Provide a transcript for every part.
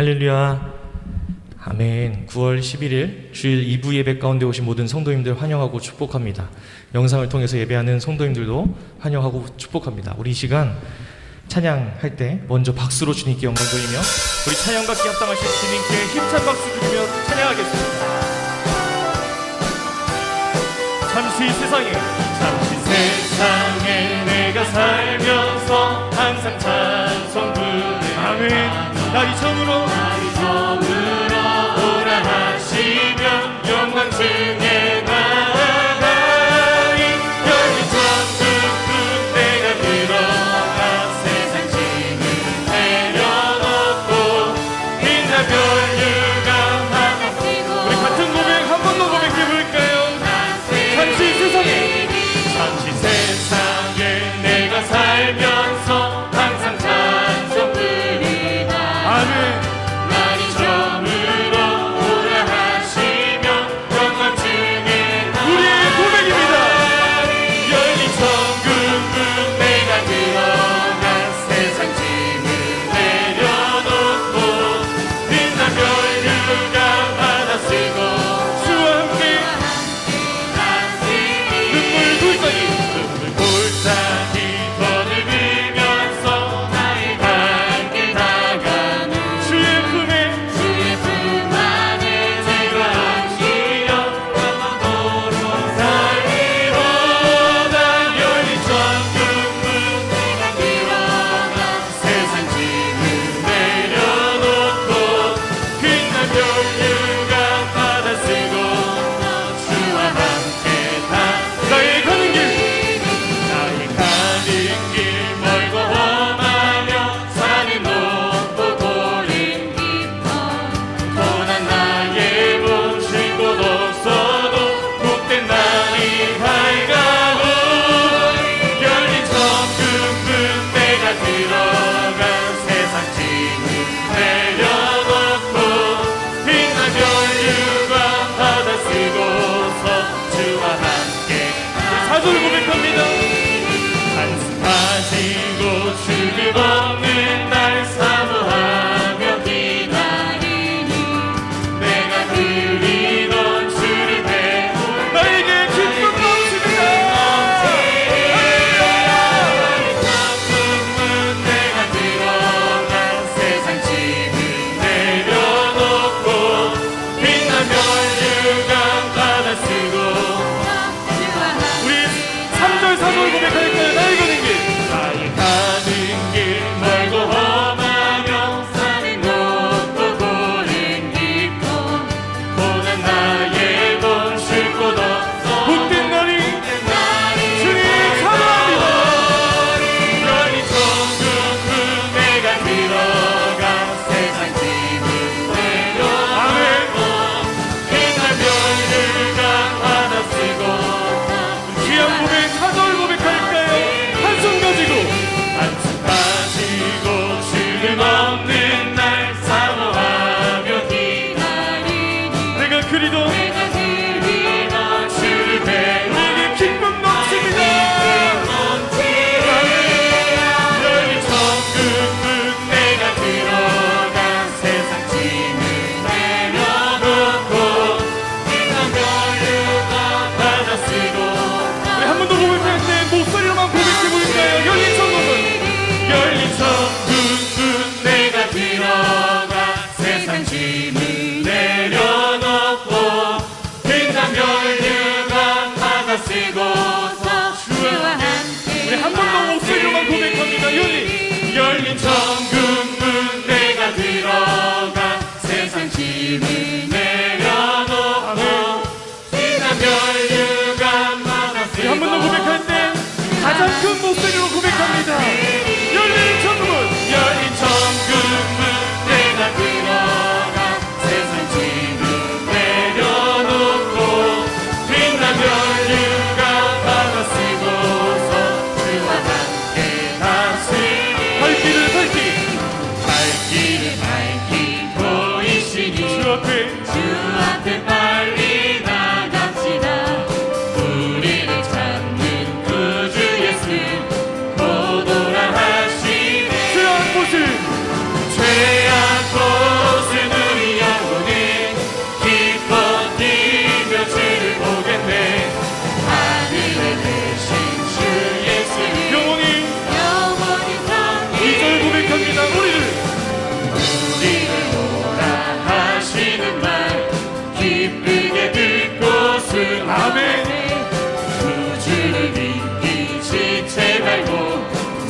할렐루야. 아멘. 9월 11일 주일 2부 예배 가운데 오신 모든 성도님들 환영하고 축복합니다. 영상을 통해서 예배하는 성도님들도 환영하고 축복합니다. 우리 이 시간 찬양할 때 먼저 박수로 주님께 영광 돌리며 우리 찬양받기 합당하신 주님께 힘찬 박수 드리며 찬양하겠습니다. 잠시 세상에 내가 살면서 항상 찬송 부르네. 아멘. 날이 처음으로 오라 하시면 영광 중에 나아가리. 열린 천국은 내가 들어가 세상 짐을 내려놓고 빛나 별유가 하고. 우리 같은 고백 한 번 더 고백해볼까요? 잠시 세상에 내가 살면서 항상 찬송 부르나. 아멘. 날이 저물어 오라 하시면 영광 중에 우리의 고백입니다. 열린 천국은 내가 들어가 세상 짐을 내려놓고 빛나 별유가 받아 쓰고 주와 함께 눈물 골짜기 거듭으면서 나의 밝게 다가는 주의 품 안에 제가 안기려 영원토록 살리로다. 열린 천국문 내가 들어가 세상 짐을 내려놓고 빛난 별유가 받아 쓰고 주와 함께 다 나의 가는 길 멀고 험하며 산이 높고 고린 깊어 고난 나의 못 쉴 곳 없어도 복된 날이 밝아오. 열린 천국문 내가 들어가 세상 짐을 내려놓고 빛난 별유가 받아 쓰고서 주와 함께 사도를 고백합니다. 가지고 죽음 없는 날 사모하며 기다리니 내가 그리던 주를 배우 나에게 기쁨 넘칩니다. 천국문 내가 들어가 세상 짐을 내려놓고 빛난 별유가 받아 쓰고 우리 3절 4절 고백할까요? 나의 가는 길 가는 길 멀고 험하며 산이 높고 고린 깊고 고난 나의 못 쉴 곳 없어 복된 날이 주님 사랑합니다. 열린 천국문 내가 들어가 세상 짐을 내려놓고 빛난 별유가 받아 쓰고 귀한 고백 4절 고백할까요? 한숨 가지고 죽음 없는 날 사모하며 기다리니 내가 그리던 주를 배우 우리에게 기쁨 넘칩니다. 열린 천국문 내가 들어가 세상 짐을 내려놓고 빛난 별유가 받아 쓰고 우리 한 번 더 고백할 때 목소리로만 고백해볼까요? 열린 천국문 내가 들어가 세상 짐을 내려놓고 빛난 별유가 받아 쓰고서 주와 함께 우리 한 번 더 목소리로만 고백합니다. 열린 천국문 내가 들어가 세상 짐을 내려놓고 빛난 별유가 받아 쓰고 한 번 더 고백할 때 가장 큰 목소리로 고백합니다. 열린 천국문 내가 들어가 세상 짐을 내려놓고 빛난 별유가 받아 쓰고서 주와 함께 다스리 발길을 밝히 보이시니 주 앞에 빨리 나갑시다. 우리를 찾는 구주 예수 곧 오라 아멘. 그 주를 믿기 지체 말고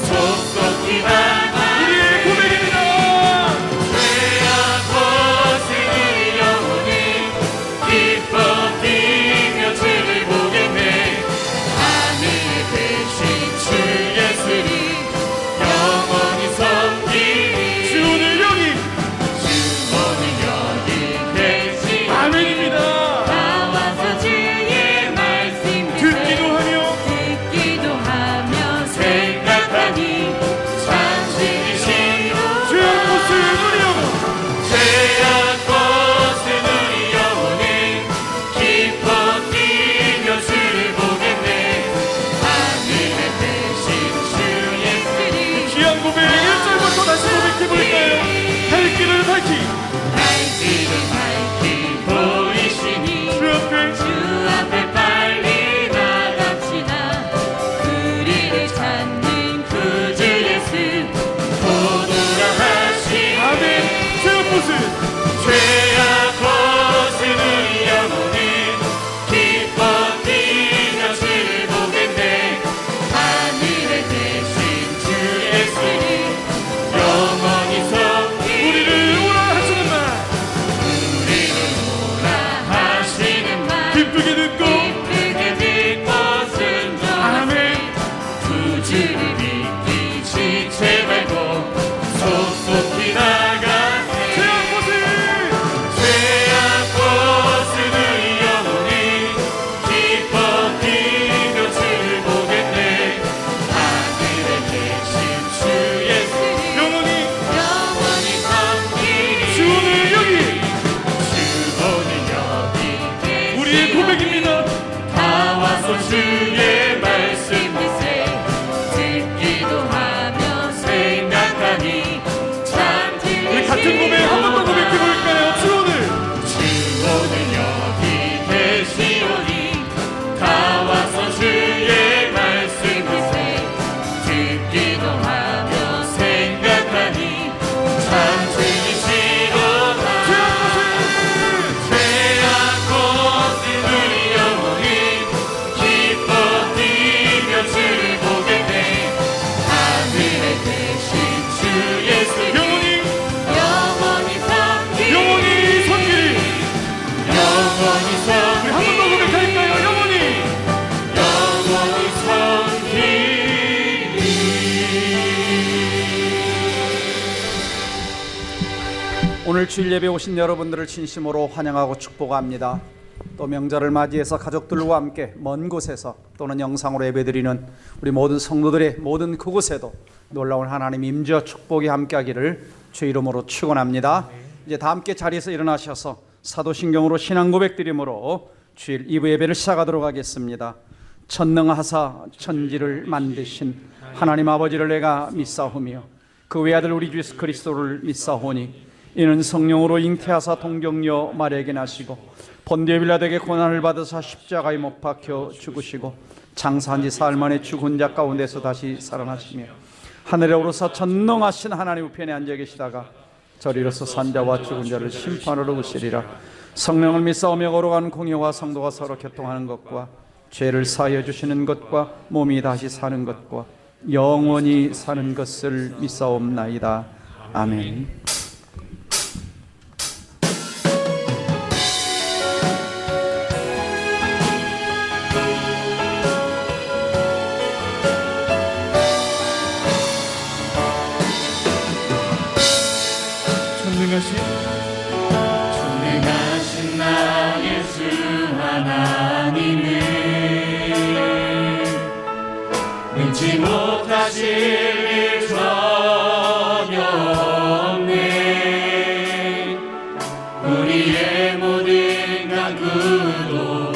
속속히 나가 우리의 고백입니다. 죄악 벗은 영혼이 기뻐 뛰며 주를 보겠네. 하늘에 계신 주 예수를 영원히 섬기리. 주 오늘 여기 주 오늘 여기 계신 아멘입니다. 나와서 주의 말씀 듣기도 하며 생각하니 참 신이시오. 죄악 벗은 우리 영혼 죄악 벗은 우리 영혼은 기뻐 뛰며 주를 보겠네. 하늘에 계신 주 예수를 귀한 고백 1절부터 다시 고백해볼까요? 갈 길을 밝히 보이시니 주 앞에 주 앞에 빨리 나갑시다. 우리를 찾는 구주 예수 보도라 하시니 아멘. 죄악 벗은 죄악 벗은 우리 영혼은 기뻐 뛰며 주를 보겠네. 하늘에 계신 주 예수를 영원히 섬기리. 우리를 오라 하시는 말 하시는 말 기쁘게 듣고 기쁘게 듣고 순종하세. 아멘. 구주를 믿기 지체 말고 속속히 나가세. 죄악 벗은 죄악 벗은 우리 영혼이 기뻐 뛰며 주를 보겠네. 하늘에 계신 주 예수를 영원히 영원히 섬기리. 주 오늘 여기 주 오늘 여기 계시오. 우리의 고백입니다. 다 와서 주의 말씀 듣기도 하며 생각하니 참 우리 같은 고백 한 번만 고백해볼까요? 주 오늘 주 오늘 여기 계시오니 다 와서 주의 말씀 듣기도 하며 생각하니 참 주이시로다. 죄악 벗은 우리 영혼이 기뻐 뛰며 주를 보겠네. 하늘에 계신 주 예수 영원히 영원히 섬기리. 영원히 섬기리. 영원히 우리 한 번 더 섬기리. 고백할까요? 영원히 영원히 섬기리. 오늘 주일 예배 오신 여러분들을 진심으로 환영하고 축복합니다. 또 명절을 맞이해서 가족들과 함께 먼 곳에서 또는 영상으로 예배드리는 우리 모든 성도들의 모든 그곳에도 놀라운 하나님 임재와 축복이 함께하기를 주 이름으로 축원합니다. 이제 다 함께 자리에서 일어나셔서 사도신경으로 신앙 고백드림으로 주일 2부 예배를 시작하도록 하겠습니다. 전능하사 천지를 만드신 하나님 아버지를 내가 믿사오며 그 외아들 우리 주 예수 그리스도를 믿사오니 이는 성령으로 잉태하사 동정녀 마리아에게 나시고 본디오 빌라도에게 고난을 받으사 십자가에 못 박혀 죽으시고 장사한 지 사흘 만에 죽은 자 가운데서 다시 살아나시며 하늘에 오르사 전능하신 하나님 우편에 앉아 계시다가 저리로서 산자와 죽은 자를 심판하러 오시리라. 성령을 믿사오며 거룩한 공의와 성도가 서로 교통하는 것과 죄를 사하여 주시는 것과 몸이 다시 사는 것과 영원히 사는 것을 믿사옵나이다. 아멘. 전능하신 나의 주 하나님은 능치 못하실 일 전혀 없네. 우리의 모든 간구도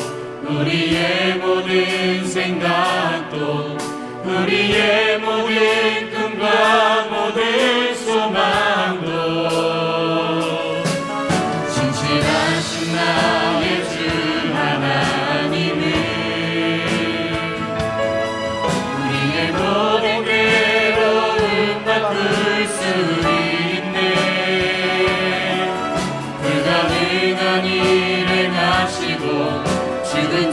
우리의 모든 생각도 우리의 모든 꿈과 모든 소망도 진실하신 나의 주 하나님은 우리의 모든 괴로움 바꿀 수 있네. 불가능한 일을 하시고 죽은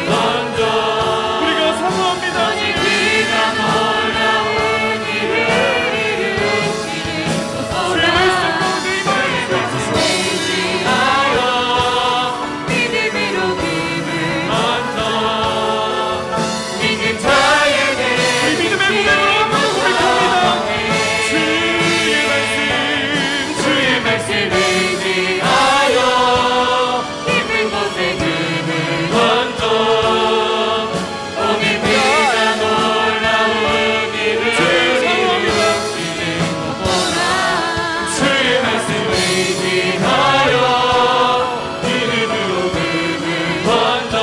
먼저 우리가 사모합니다. 네가 놀라운 일을 이루시는 주의 말씀 가운데 의지하여 믿음으로 금을 먼저 믿는 자에게 우리 믿음의 고백으로 한번 고백합니다. 주의 말씀 의지하여 깊은 곳에 금을 먼저 오늘 네가 놀라운 일을 이루시는 것보다 주의 말씀 의지하여 믿음으로 금을 먼저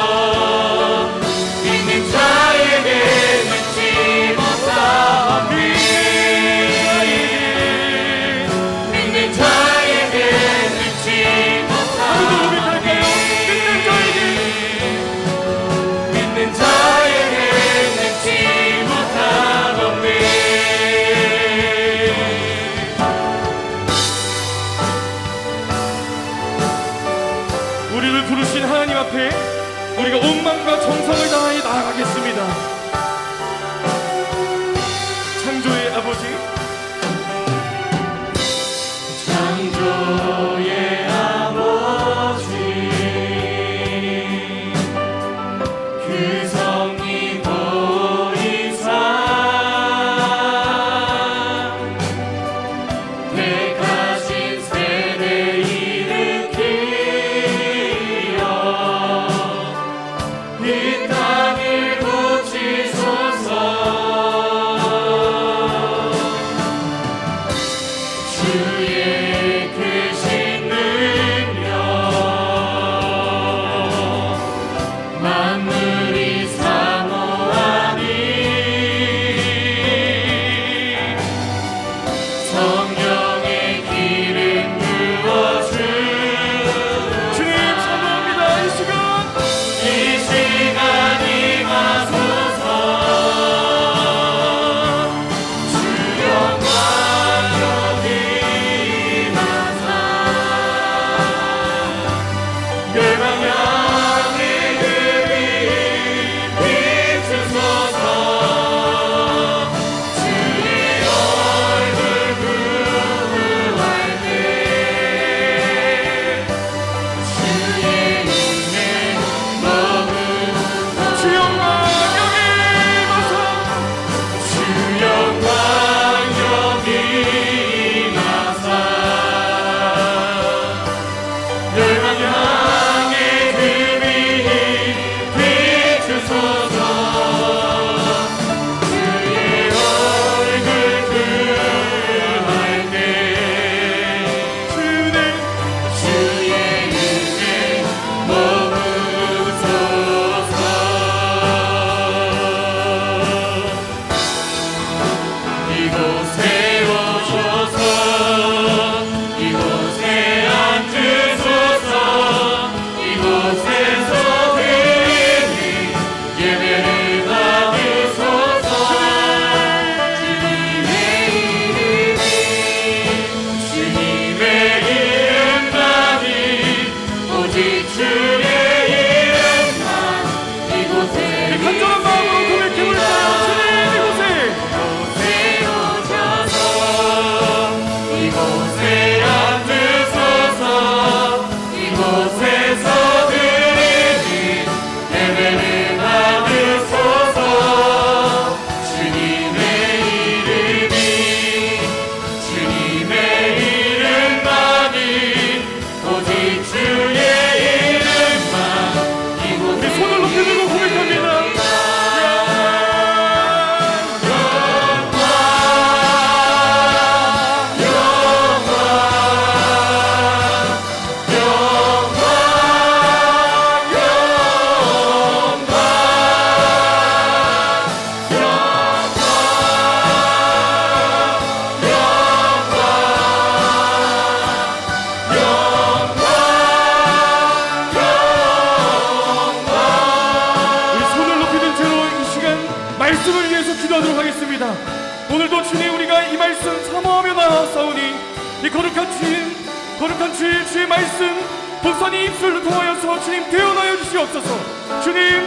믿는 자에게 능치 못하오니 믿는 자에게 능치 못하오니 믿는 자에게 능치 못하오니 우리를 부르신 하나님 앞에 우리가 온 마음과 정성을 다하여 나아가겠습니다. 창조의 아버지, 창조의 아버지 그 성이 보이사 택하신 세대 일으키어 이 땅을 고치소서 주의 크신 능력 만물이 사모하니 성령의 기름 부어주 주님 사모합니다. 이 시간 이 시간 임하소서 주 영광 여기 임하사 열방 향해 그리 비추소서 주의 얼굴 구할 때 주의 은혜 머무고 주 영광 여기 임하사 주 영광 여기 임하사 열방 향해 금이 비추소서 주의 얼굴 구할 때 주님 주의 은혜 머무소서 이곳에 오셔서 이곳에 앉으소서 이곳에서 드리는 예배를 받으소서 주님의 이름만이 오직 주의 이름만 이곳에 간절한 마음으로 고백해볼까요? 주님 이곳에 이곳에 앉으소서 이곳에서 드리는 예배를 받으소서 주님의 이름만이 오직 주의 이름만 이곳에 손을 높이 들고 고백합니다. 말씀을 위해서 기도하도록 하겠습니다. 오늘도 주님 우리가 이 말씀 사모하며 나아싸우니 이 거룩한 주의 말씀 복선이 입술로 통하여서 주님 대언하여 주시옵소서. 주님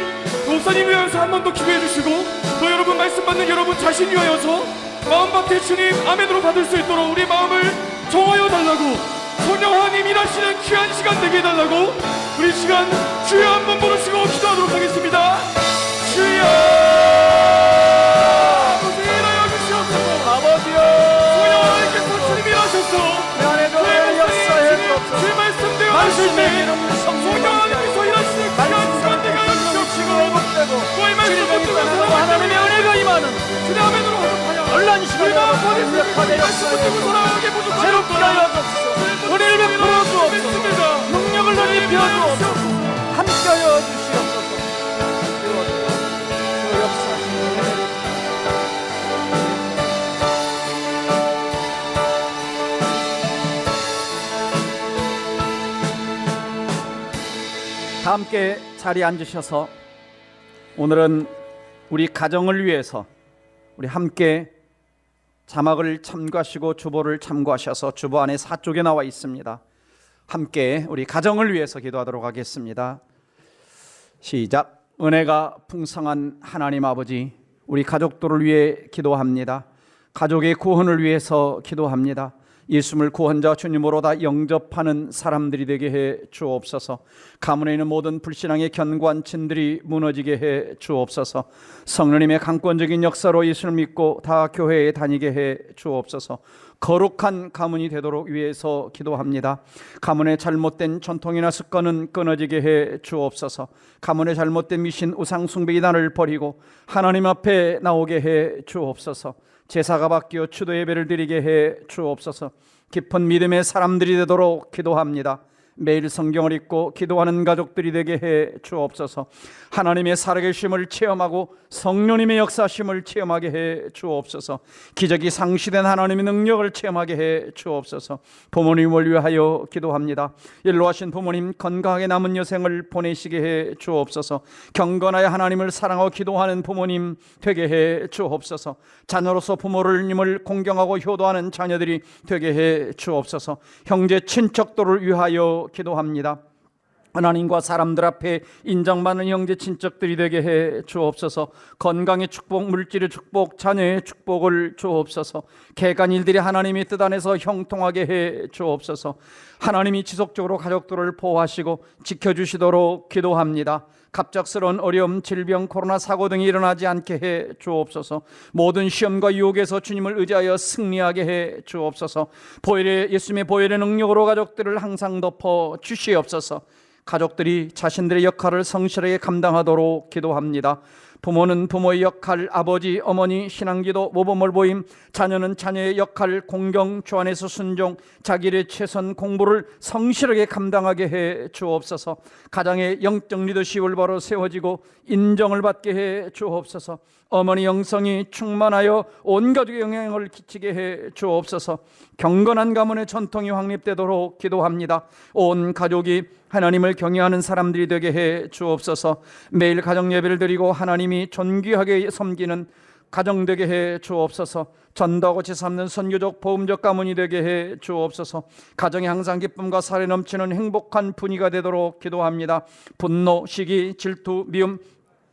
목사님 위하여서 한 번 더 기도해 주시고 또 여러분 말씀 받는 여러분 자신 위하여서 마음밭에 주님 아멘으로 받을 수 있도록 우리 마음을 정하여 달라고, 성령 하나님 일하시는 귀한 시간 되게 해달라고 우리 시간 주여 한번 부르시고 기도하도록 하겠습니다. 주여 아버지 일하여 주시옵소서. 아버지여, 성령 하나님께서 주님 일하셨소. 내 안에도 역사해 주옵소서. 주의 말씀대로 하실 때 성령 하나님께서 일하시는 귀한 시간 되게 하여 주시옵시고 또이 말씀 붙들고 하나님의 은혜가 임하는 주님 아멘으로 하여 놀란 시간에 강력하게 역사해 붙들고 살아가게 모두 새롭게 하여 주옵소서. 은혜를 베풀어 주옵소서. 능력을 넓혀 주옵소서. 함께하여 주시옵소서. 주 역사하시는 다 함께 자리에 앉으셔서 오늘은 우리 가정을 위해서 우리 함께 자막을 참고하시고 주보를 참고하셔서 주보 안에 4쪽에 나와 있습니다. 함께 우리 가정을 위해서 기도하도록 하겠습니다. 시작. 은혜가 풍성한 하나님 아버지, 우리 가족들을 위해 기도합니다. 가족의 구원을 위해서 기도합니다. 예수님을 구원자 주님으로 다 영접하는 사람들이 되게 해 주옵소서. 가문에 있는 모든 불신앙의 견고한 진들이 무너지게 해 주옵소서. 성령님의 강권적인 역사로 예수를 믿고 다 교회에 다니게 해 주옵소서. 거룩한 가문이 되도록 위해서 기도합니다. 가문의 잘못된 전통이나 습관은 끊어지게 해 주옵소서. 가문의 잘못된 미신 우상 숭배 이단을 버리고 하나님 앞에 나오게 해 주옵소서. 제사가 바뀌어 추도 예배를 드리게 해 주옵소서. 깊은 믿음의 사람들이 되도록 기도합니다. 매일 성경을 읽고 기도하는 가족들이 되게 해 주옵소서. 하나님의 살아계심을 체험하고 성령님의 역사심을 체험하게 해 주옵소서. 기적이 상시된 하나님의 능력을 체험하게 해 주옵소서. 부모님을 위하여 기도합니다. 연로하신 부모님 건강하게 남은 여생을 보내시게 해 주옵소서. 경건하여 하나님을 사랑하고 기도하는 부모님 되게 해 주옵소서. 자녀로서 부모님을 공경하고 효도하는 자녀들이 되게 해 주옵소서. 형제 친척들을 위하여 기도합니다. 하나님과 사람들 앞에 인정받는 형제 친척들이 되게 해 주옵소서. 건강의 축복, 물질의 축복, 자녀의 축복을 주옵소서. 개간 일들이 하나님의 뜻 안에서 형통하게 해 주옵소서. 하나님이 지속적으로 가족들을 보호하시고 지켜주시도록 기도합니다. 갑작스러운 어려움, 질병, 코로나 사고 등이 일어나지 않게 해 주옵소서. 모든 시험과 유혹에서 주님을 의지하여 승리하게 해 주옵소서. 예수님의 보혈의 능력으로 가족들을 항상 덮어 주시옵소서. 가족들이 자신들의 역할을 성실하게 감당하도록 기도합니다. 부모는 부모의 역할, 아버지, 어머니, 신앙기도, 모범을 보임, 자녀는 자녀의 역할, 공경, 주 안에서 순종, 자기의 최선 공부를 성실하게 감당하게 해 주옵소서. 가정의 영적 리더십을 바로 세워지고 인정을 받게 해 주옵소서. 어머니 영성이 충만하여 온 가족에 영향을 끼치게 해 주옵소서. 경건한 가문의 전통이 확립되도록 기도합니다. 온 가족이 하나님을 경외하는 사람들이 되게 해 주옵소서. 매일 가정 예배를 드리고 하나님이 존귀하게 섬기는 가정 되게 해 주옵소서. 전도하고 제삼는 선교적 보험적 가문이 되게 해 주옵소서. 가정이 항상 기쁨과 살에 넘치는 행복한 분위기가 되도록 기도합니다. 분노, 시기, 질투, 미움,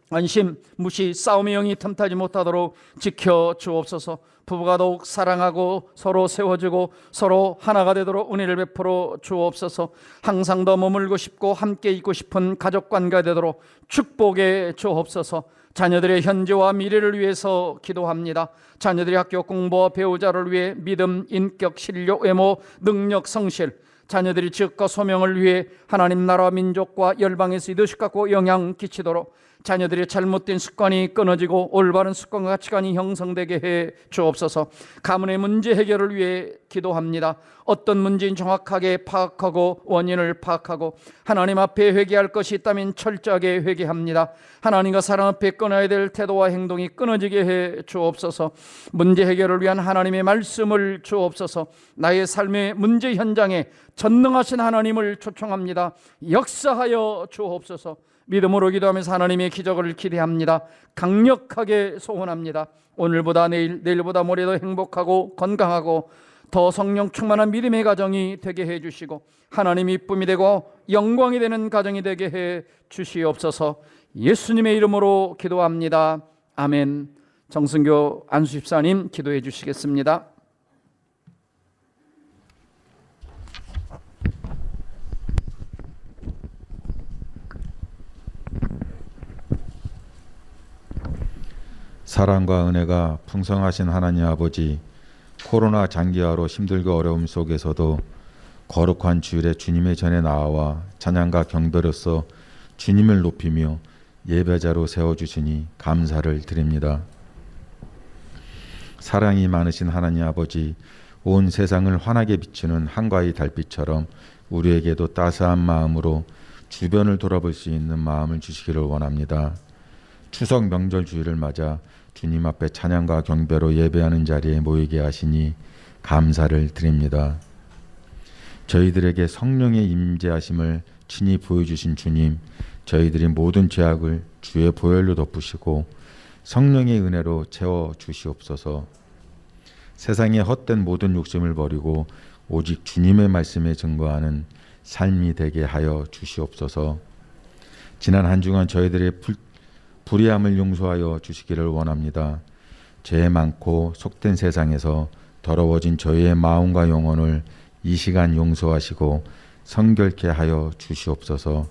안심, 무시, 싸움의 영이 틈타지 못하도록 지켜 주옵소서. 부부가 더욱 사랑하고 서로 세워주고 서로 하나가 되도록 은혜를 베풀어 주옵소서. 항상 더 머물고 싶고 함께 있고 싶은 가족관계가 되도록 축복해 주옵소서. 자녀들의 현재와 미래를 위해서 기도합니다. 자녀들의 학교 공부와 배우자를 위해 믿음, 인격, 실력, 외모, 능력, 성실, 자녀들이 직과 소명을 위해 하나님 나라와 민족과 열방에서 이득 갖고 영향 끼치도록 자녀들의 잘못된 습관이 끊어지고 올바른 습관과 가치관이 형성되게 해 주옵소서. 가문의 문제 해결을 위해 기도합니다. 어떤 문제인 정확하게 파악하고 원인을 파악하고 하나님 앞에 회개할 것이 있다면 철저하게 회개합니다. 하나님과 사람 앞에 끊어야 될 태도와 행동이 끊어지게 해 주옵소서. 문제 해결을 위한 하나님의 말씀을 주옵소서. 나의 삶의 문제 현장에 전능하신 하나님을 초청합니다. 역사하여 주옵소서. 믿음으로 기도하면서 하나님의 기적을 기대합니다. 강력하게 소원합니다. 오늘보다 내일, 내일보다 모레 더 행복하고 건강하고 더 성령 충만한 믿음의 가정이 되게 해 주시고 하나님이 이쁨이 되고 영광이 되는 가정이 되게 해 주시옵소서. 예수님의 이름으로 기도합니다. 아멘. 정승교 안수집사님 기도해 주시겠습니다. 사랑과 은혜가 풍성하신 하나님 아버지, 코로나 장기화로 힘들고 어려움 속에서도 거룩한 주일에 주님의 전에 나와 찬양과 경배로서 주님을 높이며 예배자로 세워주시니 감사를 드립니다. 사랑이 많으신 하나님 아버지, 온 세상을 환하게 비추는 한가위 달빛처럼 우리에게도 따스한 마음으로 주변을 돌아볼 수 있는 마음을 주시기를 원합니다. 추석 명절 주일을 맞아 주님 앞에 찬양과 경배로 예배하는 자리에 모이게 하시니 감사를 드립니다. 저희들에게 성령의 임재하심을 친히 보여주신 주님, 저희들이 모든 죄악을 주의 보혈로 덮으시고 성령의 은혜로 채워 주시옵소서. 세상의 헛된 모든 욕심을 버리고 오직 주님의 말씀에 증거하는 삶이 되게 하여 주시옵소서. 지난 한 주간 저희들의 불의함을 용서하여 주시기를 원합니다. 죄 많고 속된 세상에서 더러워진 저희의 마음과 영혼을 이 시간 용서하시고 성결케 하여 주시옵소서.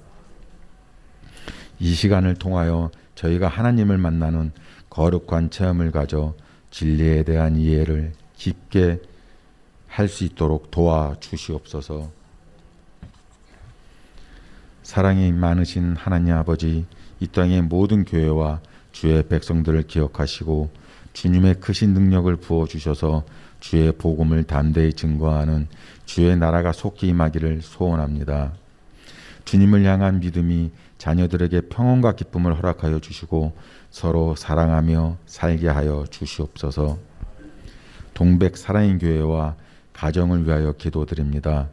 이 시간을 통하여 저희가 하나님을 만나는 거룩한 체험을 가져 진리에 대한 이해를 깊게 할 수 있도록 도와 주시옵소서. 사랑이 많으신 하나님 아버지, 이 땅의 모든 교회와 주의 백성들을 기억하시고 주님의 크신 능력을 부어주셔서 주의 복음을 담대히 증거하는 주의 나라가 속히 임하기를 소원합니다. 주님을 향한 믿음이 자녀들에게 평온과 기쁨을 허락하여 주시고 서로 사랑하며 살게 하여 주시옵소서. 동백 사랑의 교회와 가정을 위하여 기도드립니다.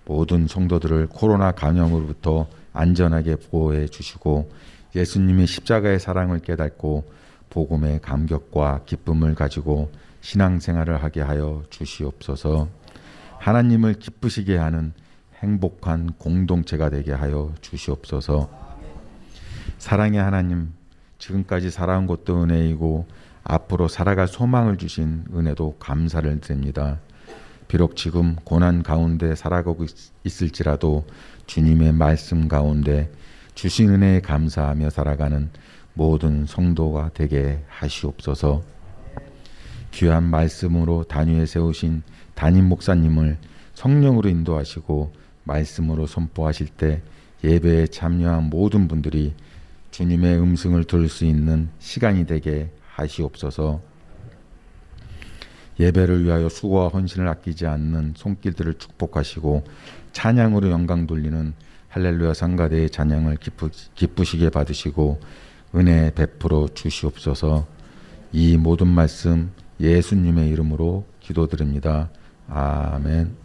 모든 성도들을 코로나 감염으로부터 안전하게 보호해 주시고 예수님의 십자가의 사랑을 깨닫고 복음의 감격과 기쁨을 가지고 신앙생활을 하게 하여 주시옵소서. 하나님을 기쁘시게 하는 행복한 공동체가 되게 하여 주시옵소서. 사랑의 하나님, 지금까지 살아온 것도 은혜이고 앞으로 살아갈 소망을 주신 은혜도 감사를 드립니다. 비록 지금 고난 가운데 살아가고 있을지라도 주님의 말씀 가운데 주신 은혜에 감사하며 살아가는 모든 성도가 되게 하시옵소서. 귀한 말씀으로 단위에 세우신 담임 목사님을 성령으로 인도하시고 말씀으로 선포하실 때 예배에 참여한 모든 분들이 주님의 음성을 들을 수 있는 시간이 되게 하시옵소서. 예배를 위하여 수고와 헌신을 아끼지 않는 손길들을 축복하시고 찬양으로 영광 돌리는 할렐루야 성가대의 찬양을 기쁘시게 받으시고 은혜 베풀어 주시옵소서. 이 모든 말씀 예수님의 이름으로 기도드립니다. 아멘.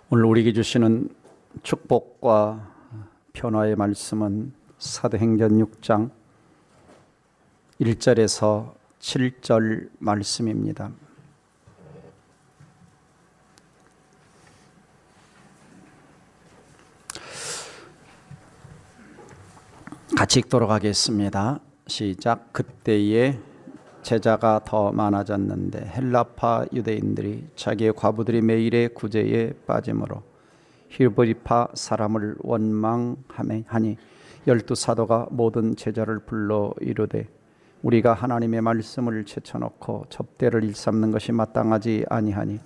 오늘 우리에게 주시는 축복과 변화의 말씀은 사도행전 6장 1절에서 7절 말씀입니다. 같이 읽도록 하겠습니다. 시작. 그때에 제자가 더 많아졌는데 헬라파 유대인들이 자기의 과부들이 매일의 구제에 빠짐으로 힐브리파 사람을 원망하니 12 사도가 모든 제자를 불러 이르되 우리가 하나님의 말씀을 제쳐놓고 접대를 일삼는 것이 마땅하지 아니하니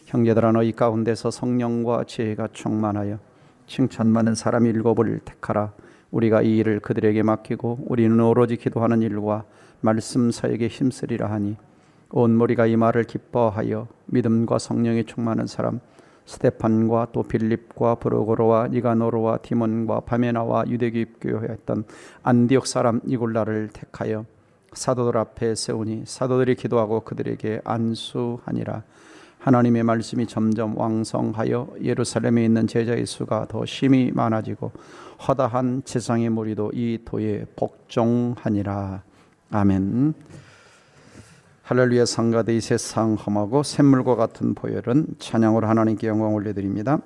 형제들아 너희 가운데서 성령과 지혜가 충만하여 칭찬받는 사람 7을 택하라. 우리가 이 일을 그들에게 맡기고 우리는 오로지 기도하는 일과 말씀 사역에 힘쓰리라 하니 온 무리가 이 말을 기뻐하여 믿음과 성령이 충만한 사람 스데판과 또 빌립과 브로고로와 니가노로와 디몬과 바메나와 유대교회였던 안디옥 사람 니골라를 택하여 사도들 앞에 세우니 사도들이 기도하고 그들에게 안수하니라. 하나님의 말씀이 점점 왕성하여 예루살렘에 있는 제자의 수가 더 심히 많아지고 허다한 지상의 무리도 이 도에 복종하니라. 아멘. 할렐루야. 상가대 이 세상 험하고 샘물과 같은 보혈은 찬양으로 하나님께 영광 올려드립니다.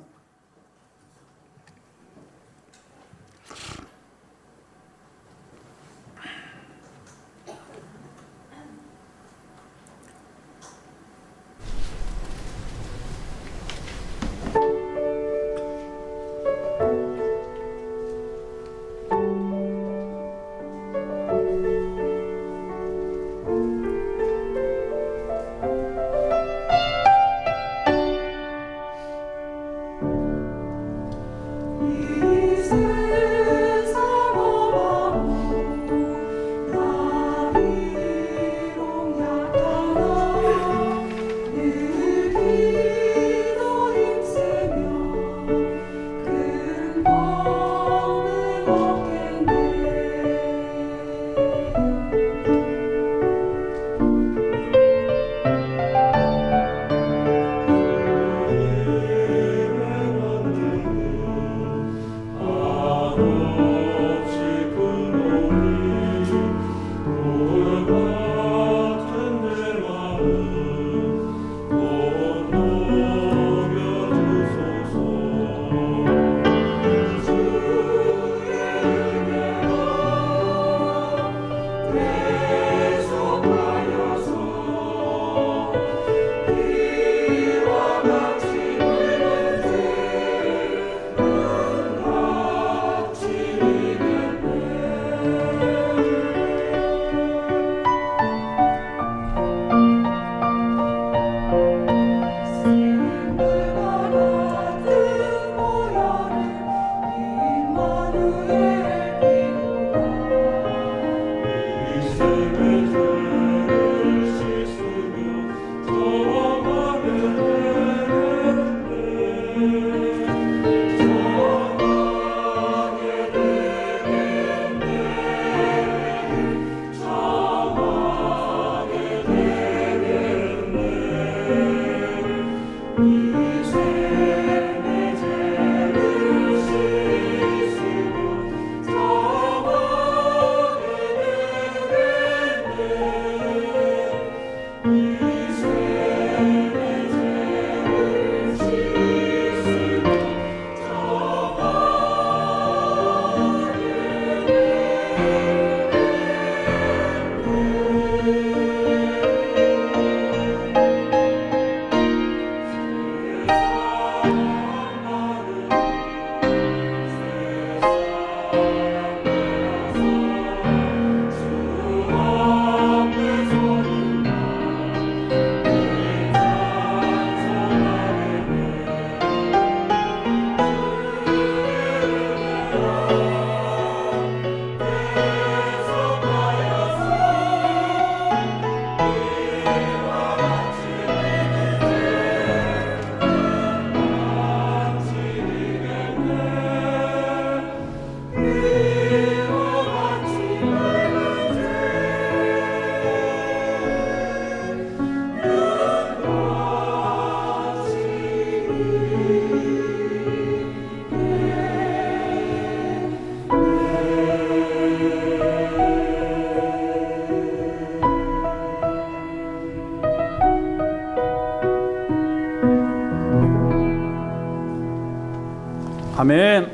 아멘.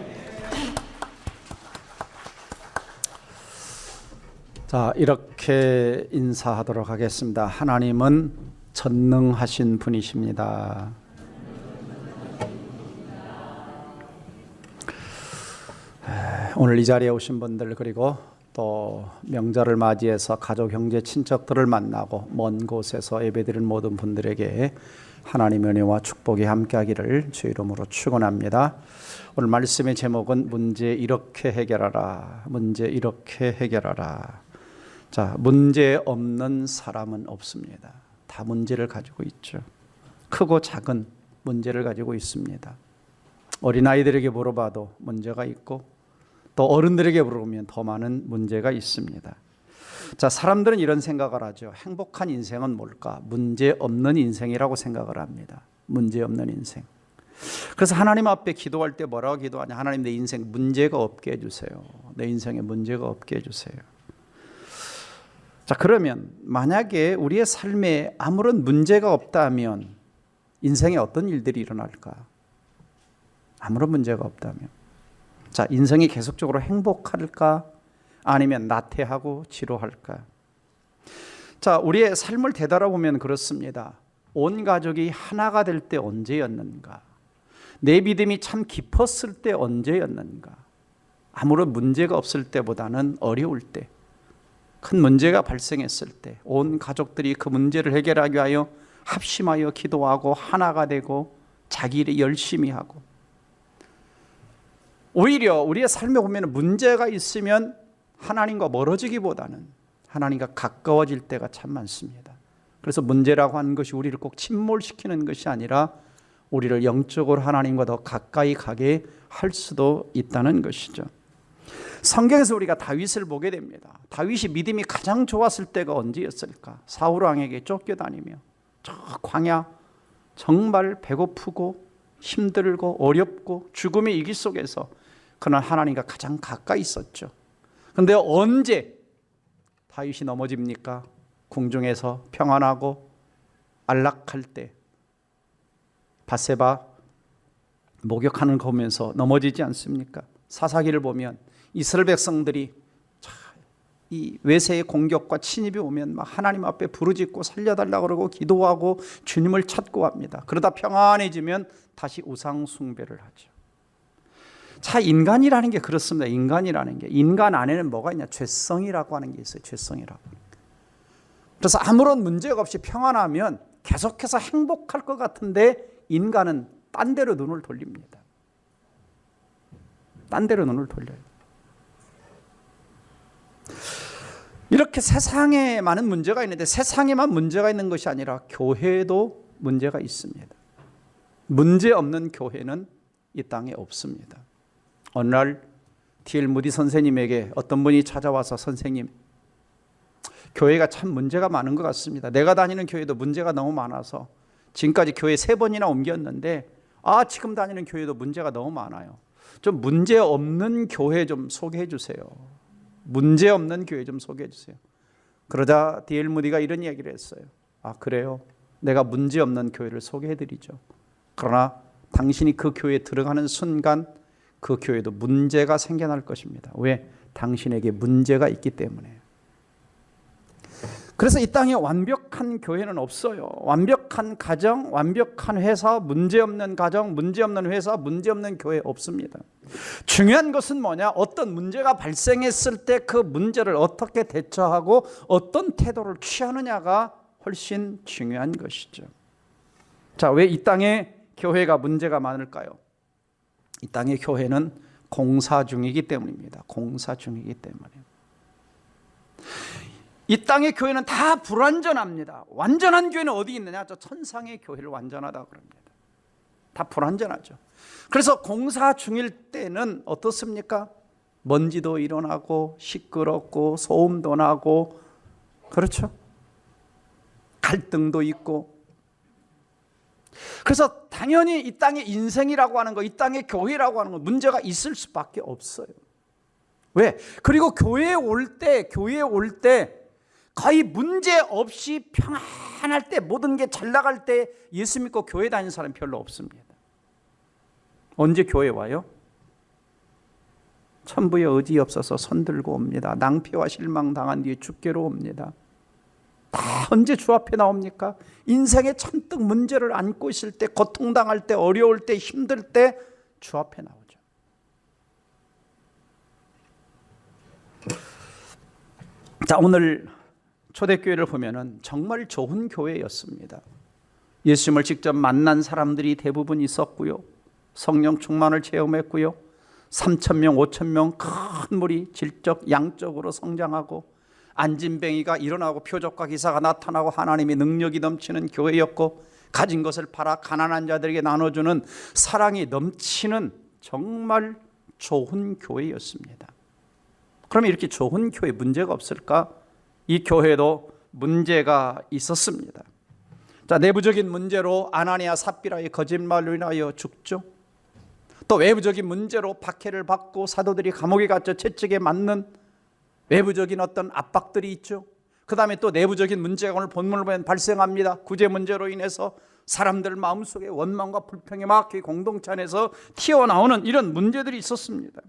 자, 이렇게 인사하도록 하겠습니다. 하나님은 전능하신 분이십니다. 오늘 이 자리에 오신 분들, 그리고 또 명절을 맞이해서 가족, 형제, 친척들을 만나고 먼 곳에서 예배드리는 모든 분들에게 하나님의 은혜와 축복이 함께하기를 주 이름으로 축원합니다. 오늘 말씀의 제목은 문제 이렇게 해결하라. 문제 이렇게 해결하라. 자, 문제 없는 사람은 없습니다. 다 문제를 가지고 있죠. 크고 작은 문제를 가지고 있습니다. 어린아이들에게 물어봐도 문제가 있고 또 어른들에게 물어보면 더 많은 문제가 있습니다. 자, 사람들은 이런 생각을 하죠. 행복한 인생은 뭘까? 문제 없는 인생이라고 생각을 합니다. 문제 없는 인생. 그래서 하나님 앞에 기도할 때 뭐라고 기도하냐? 하나님, 내 인생 문제가 없게 해주세요. 내 인생에 문제가 없게 해주세요. 자, 그러면 만약에 우리의 삶에 아무런 문제가 없다면 인생에 어떤 일들이 일어날까? 아무런 문제가 없다면, 자, 인생이 계속적으로 행복할까? 아니면 나태하고 지루할까? 자, 우리의 삶을 되돌아보면 그렇습니다. 온 가족이 하나가 될 때 언제였는가? 내 믿음이 참 깊었을 때 언제였는가? 아무런 문제가 없을 때보다는 어려울 때, 큰 문제가 발생했을 때 온 가족들이 그 문제를 해결하기 위하여 합심하여 기도하고 하나가 되고 자기 일에 열심히 하고, 오히려 우리의 삶에 보면 문제가 있으면 하나님과 멀어지기보다는 하나님과 가까워질 때가 참 많습니다. 그래서 문제라고 하는 것이 우리를 꼭 침몰시키는 것이 아니라 우리를 영적으로 하나님과 더 가까이 가게 할 수도 있다는 것이죠. 성경에서 우리가 다윗을 보게 됩니다. 다윗이 믿음이 가장 좋았을 때가 언제였을까? 사울 왕에게 쫓겨다니며 저 광야, 정말 배고프고 힘들고 어렵고 죽음의 위기 속에서 그는 하나님과 가장 가까이 있었죠. 그런데 언제 다윗이 넘어집니까? 궁중에서 평안하고 안락할 때 밧세바 목욕하는 거 보면서 넘어지지 않습니까? 사사기를 보면 이스라엘 백성들이 이 외세의 공격과 침입이 오면 막 하나님 앞에 부르짖고 살려달라고 그러고 기도하고 주님을 찾고 합니다. 그러다 평안해지면 다시 우상 숭배를 하죠. 자, 인간이라는 게 그렇습니다. 인간이라는 게, 인간 안에는 뭐가 있냐? 죄성이라고 하는 게 있어요. 죄성이라고. 그래서 아무런 문제가 없이 평안하면 계속해서 행복할 것 같은데 인간은 딴 데로 눈을 돌립니다. 딴 데로 눈을 돌려요. 이렇게 세상에 많은 문제가 있는데 세상에만 문제가 있는 것이 아니라 교회에도 문제가 있습니다. 문제 없는 교회는 이 땅에 없습니다. 어느 날 D.L. 무디 선생님에게 어떤 분이 찾아와서, 선생님, 교회가 참 문제가 많은 것 같습니다. 내가 다니는 교회도 문제가 너무 많아서 지금까지 교회 3번이나 옮겼는데 지금 다니는 교회도 문제가 너무 많아요. 좀 문제 없는 교회 좀 소개해 주세요. 문제 없는 교회 좀 소개해 주세요. 그러자 D.L. 무디가 이런 이야기를 했어요. 그래요? 내가 문제 없는 교회를 소개해 드리죠. 그러나 당신이 그 교회에 들어가는 순간 그 교회도 문제가 생겨날 것입니다. 왜? 당신에게 문제가 있기 때문에. 그래서 이 땅에 완벽한 교회는 없어요. 완벽한 가정, 완벽한 회사, 문제없는 가정, 문제없는 회사, 문제없는 교회 없습니다. 중요한 것은 뭐냐? 어떤 문제가 발생했을 때 그 문제를 어떻게 대처하고 어떤 태도를 취하느냐가 훨씬 중요한 것이죠. 자, 왜 이 땅에 교회가 문제가 많을까요? 이 땅의 교회는 공사 중이기 때문입니다. 공사 중이기 때문에. 이 땅의 교회는 다 불완전합니다. 완전한 교회는 어디 있느냐? 저 천상의 교회를 완전하다 그럽니다. 다 불완전하죠. 그래서 공사 중일 때는 어떻습니까? 먼지도 일어나고 시끄럽고 소음도 나고, 그렇죠? 갈등도 있고. 그래서 당연히 이 땅의 인생이라고 하는 거, 이 땅의 교회라고 하는 거 문제가 있을 수밖에 없어요. 왜? 그리고 교회에 올 때 거의 문제 없이 평안할 때, 모든 게 잘 나갈 때 예수 믿고 교회 다니는 사람이 별로 없습니다. 언제 교회 와요? 천부에 의지 없어서 손들고 옵니다. 낭패와 실망 당한 뒤에 주께로 옵니다. 다 언제 주 앞에 나옵니까? 인생에 잔뜩 문제를 안고 있을 때, 고통당할 때, 어려울 때, 힘들 때 주 앞에 나오죠. 자, 오늘 초대교회를 보면은 정말 좋은 교회였습니다. 예수님을 직접 만난 사람들이 대부분 있었고요. 성령 충만을 체험했고요. 3,000명, 5,000명 큰 무리 질적, 양적으로 성장하고 안진뱅이가 일어나고 표적과 기사가 나타나고 하나님의 능력이 넘치는 교회였고, 가진 것을 팔아 가난한 자들에게 나눠주는 사랑이 넘치는 정말 좋은 교회였습니다. 그러면 이렇게 좋은 교회 문제가 없을까? 이 교회도 문제가 있었습니다. 자, 내부적인 문제로 아나니아 삽비라의 거짓말로 인하여 죽죠. 또 외부적인 문제로 박해를 받고 사도들이 감옥에 갇혀 채찍에 맞는 외부적인 어떤 압박들이 있죠. 그 다음에 또 내부적인 문제가 오늘 본문을 보면 발생합니다. 구제 문제로 인해서 사람들 마음속에 원망과 불평이 막 공동체 안에서 튀어나오는 이런 문제들이 있었습니다.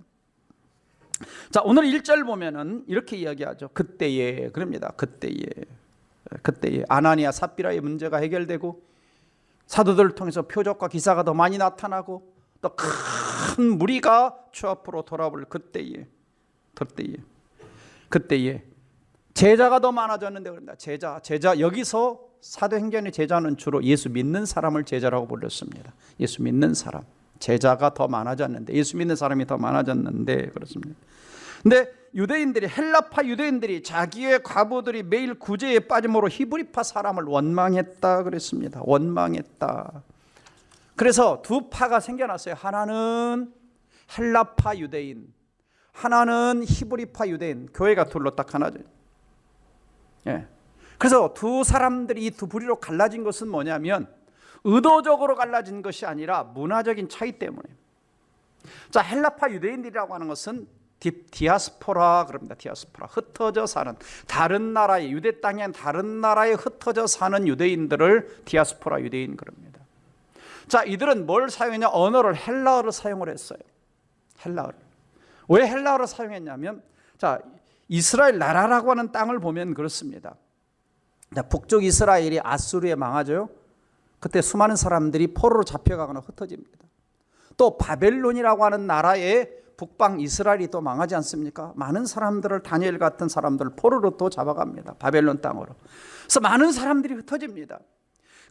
자, 오늘 1절 보면은 이렇게 이야기하죠. 그때에, 그럽니다. 그때에 아나니아 삽비라의 문제가 해결되고, 사도들을 통해서 표적과 기사가 더 많이 나타나고, 또 큰 무리가 주 앞으로 돌아올 그때에 제자가 더 많아졌는데, 그럽니다. 제자, 여기서 사도행전의 제자는 주로 예수 믿는 사람을 제자라고 불렀습니다. 예수 믿는 사람, 제자가 더 많아졌는데, 예수 믿는 사람이 더 많아졌는데 그렇습니다. 근데 유대인들이, 헬라파 유대인들이 자기의 과부들이 매일 구제에 빠짐으로 히브리파 사람을 원망했다 그랬습니다. 원망했다. 그래서 두 파가 생겨났어요. 하나는 헬라파 유대인, 하나는 히브리파 유대인. 교회가 둘로 딱 하나죠. 예. 그래서 두 사람들이 이 두 부류로 갈라진 것은 뭐냐면, 의도적으로 갈라진 것이 아니라 문화적인 차이 때문에. 자, 헬라파 유대인들이라고 하는 것은 디아스포라 그럽니다. 디아스포라, 흩어져 사는, 다른 나라의, 유대 땅에 다른 나라에 흩어져 사는 유대인들을 디아스포라 유대인 그럽니다. 자, 이들은 뭘 사용했냐? 언어를 헬라어를 사용을 했어요. 헬라어를. 왜 헬라어를 사용했냐면, 자, 이스라엘 나라라고 하는 땅을 보면 그렇습니다. 자, 북쪽 이스라엘이 아수르에 망하죠. 그때 수많은 사람들이 포로로 잡혀가거나 흩어집니다. 또 바벨론이라고 하는 나라에 북방 이스라엘이 또 망하지 않습니까? 많은 사람들을, 다니엘 같은 사람들을 포로로 또 잡아갑니다. 바벨론 땅으로. 그래서 많은 사람들이 흩어집니다.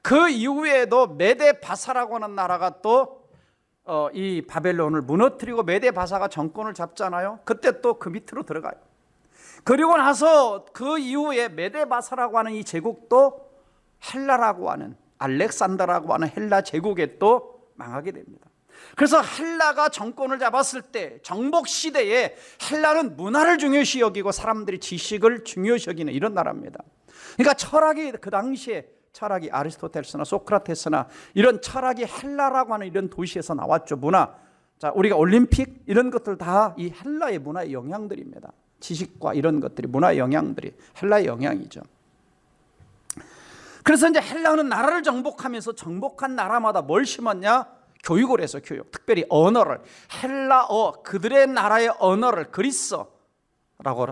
그 이후에도 메데바사라고 하는 나라가 또 이 바벨론을 무너뜨리고 메데바사가 정권을 잡잖아요. 그때 또 그 밑으로 들어가요. 그리고 나서 그 이후에 메데바사라고 하는 이 제국도 헬라라고 하는, 알렉산더라고 하는 헬라 제국에 또 망하게 됩니다. 그래서 헬라가 정권을 잡았을 때, 정복 시대에 헬라는 문화를 중요시 여기고 사람들이 지식을 중요시 여기는 이런 나라입니다. 그러니까 철학이, 그 당시에 철학이 아리스토텔스나 소크라테스나 이런 철학이 헬라라고 하는 이런 도시에서 나왔죠. 문화. 자, 우리가 올림픽 이런 것들 다 이 헬라의 문화의 영향들입니다. 지식과 이런 것들이, 문화의 영향들이 헬라의 영향이죠. 그래서 이제 헬라는 나라를 정복하면서 정복한 나라마다 뭘 심었냐? 교육을 해서 교육. 특별히 언어를, 헬라어, 그들의 나라의 언어를, 그리스어라고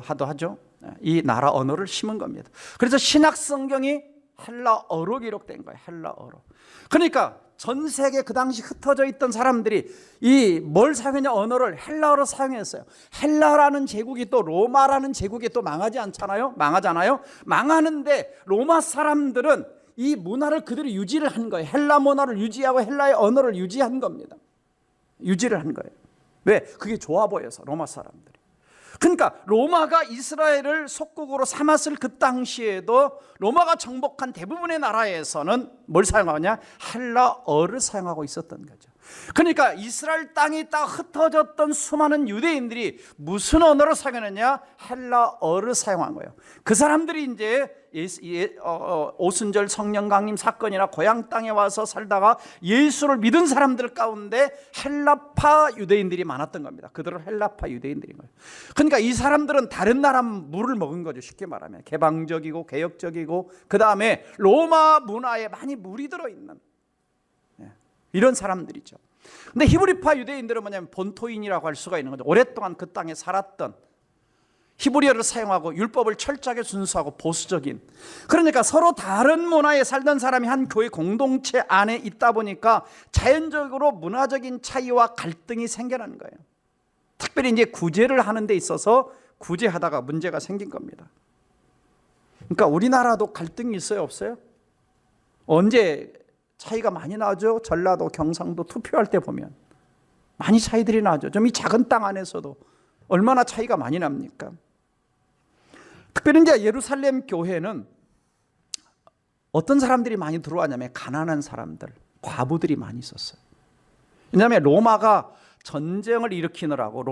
하죠. 이 나라 언어를 심은 겁니다. 그래서 신약 성경이 헬라어로 기록된 거예요. 헬라어로. 그러니까 전 세계 그 당시 흩어져 있던 사람들이 이 뭘 사용했냐? 언어를 헬라어로 사용했어요. 헬라라는 제국이 또 로마라는 제국이 또 망하지 않잖아요. 망하잖아요. 망하는데 로마 사람들은 이 문화를 그대로 유지를 한 거예요. 헬라 문화를 유지하고 헬라의 언어를 유지한 겁니다. 유지를 한 거예요. 왜? 그게 좋아 보여서, 로마 사람들이. 그러니까 로마가 이스라엘을 속국으로 삼았을 그 당시에도 로마가 정복한 대부분의 나라에서는 뭘 사용하냐? 헬라어를 사용하고 있었던 거죠. 그러니까 이스라엘 땅이 딱 흩어졌던 수많은 유대인들이 무슨 언어를 사용했느냐? 헬라어를 사용한 거예요. 그 사람들이 이제 오순절 성령 강림 사건이나 고향 땅에 와서 살다가 예수를 믿은 사람들 가운데 헬라파 유대인들이 많았던 겁니다. 그들은 헬라파 유대인들인 거예요. 그러니까 이 사람들은 다른 나라 물을 먹은 거죠. 쉽게 말하면 개방적이고 개혁적이고, 그 다음에 로마 문화에 많이 물이 들어있는 이런 사람들이죠. 근데 히브리파 유대인들은 뭐냐면 본토인이라고 할 수가 있는 거죠. 오랫동안 그 땅에 살았던, 히브리어를 사용하고 율법을 철저하게 순수하고 보수적인, 그러니까 서로 다른 문화에 살던 사람이 한 교회 공동체 안에 있다 보니까 자연적으로 문화적인 차이와 갈등이 생겨난 거예요. 특별히 이제 구제를 하는 데 있어서 구제하다가 문제가 생긴 겁니다. 그러니까 우리나라도 갈등이 있어요, 없어요? 언제 차이가 많이 나죠? 전라도, 경상도 투표할 때 보면 많이 차이들이 나죠. 좀 이 작은 땅 안에서도 얼마나 차이가 많이 납니까? 특별히 이제 예루살렘 교회는 어떤 사람들이 많이 들어왔냐면 가난한 사람들, 과부들이 많이 있었어요. 왜냐하면 로마가 전쟁을 일으키느라고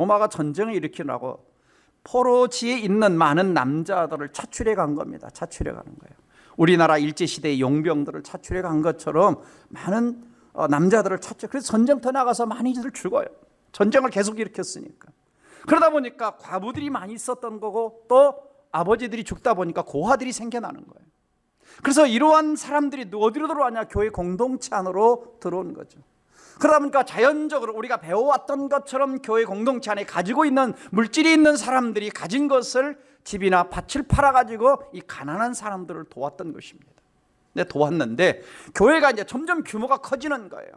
포로지에 있는 많은 남자들을 차출해 간 겁니다. 차출해 가는 거예요. 우리나라 일제시대의 용병들을 차출해 간 것처럼 많은 남자들을 차출. 그래서 전쟁터 나가서 많이들 죽어요. 전쟁을 계속 일으켰으니까. 그러다 보니까 과부들이 많이 있었던 거고 또 아버지들이 죽다 보니까 고아들이 생겨나는 거예요. 그래서 이러한 사람들이 어디로 들어왔냐? 교회 공동체 안으로 들어온 거죠. 그러다 보니까 자연적으로 우리가 배워왔던 것처럼 교회 공동체 안에 가지고 있는 물질이 있는 사람들이 가진 것을 집이나 밭을 팔아가지고 이 가난한 사람들을 도왔던 것입니다. 네, 도왔는데 교회가 이제 점점 규모가 커지는 거예요.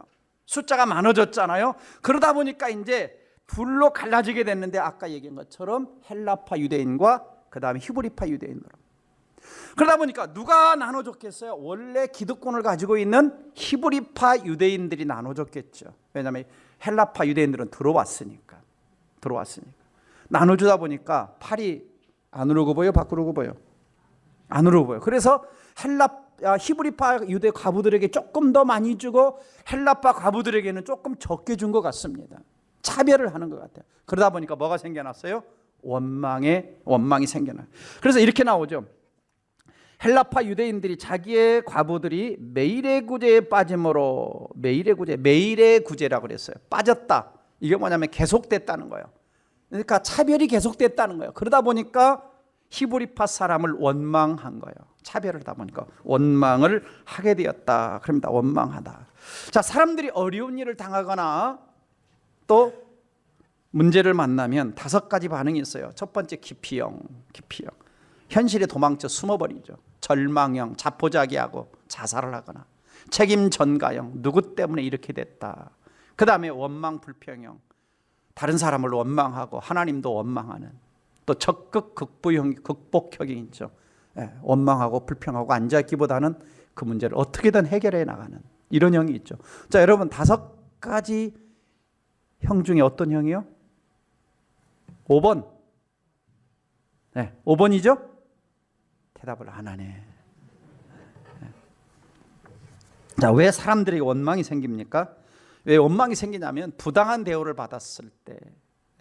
숫자가 많아졌잖아요. 그러다 보니까 이제 둘로 갈라지게 됐는데 아까 얘기한 것처럼 헬라파 유대인과 그 다음에 히브리파 유대인으로. 그러다 보니까 누가 나눠줬겠어요? 원래 기득권을 가지고 있는 히브리파 유대인들이 나눠줬겠죠. 왜냐하면 헬라파 유대인들은 들어왔으니까. 나눠주다 보니까 팔이 안으로 굽어요? 밖으로 굽어요? 안으로 굽어요. 그래서 히브리파 유대 과부들에게 조금 더 많이 주고 헬라파 과부들에게는 조금 적게 준 것 같습니다. 차별을 하는 것 같아요. 그러다 보니까 뭐가 생겨났어요? 원망이 생겨나요. 그래서 이렇게 나오죠. 헬라파 유대인들이 자기의 과부들이 매일의 구제에 빠짐으로 매일의 구제라고 그랬어요. 빠졌다. 이게 뭐냐면 계속됐다는 거예요. 그러니까 차별이 계속됐다는 거예요. 그러다 보니까 히브리파 사람을 원망한 거예요. 차별을 하다 보니까 원망을 하게 되었다. 그럽니다. 원망하다. 자, 사람들이 어려운 일을 당하거나 또 문제를 만나면 5가지 반응이 있어요. 첫 번째 기피형. 현실에 도망쳐 숨어버리죠. 절망형, 자포자기하고 자살을 하거나 책임 전가형, 누구 때문에 이렇게 됐다. 그 다음에 원망 불평형, 다른 사람을 원망하고 하나님도 원망하는. 또 적극 극복형이 있죠. 원망하고 불평하고 앉아있기보다는 그 문제를 어떻게든 해결해 나가는 이런 형이 있죠. 자, 여러분 5가지 형 중에 어떤 형이요? 5번. 5번이죠? 대답을 안 하네. 자, 왜 사람들에게 원망이 생깁니까? 왜 원망이 생기냐면 부당한 대우를 받았을 때,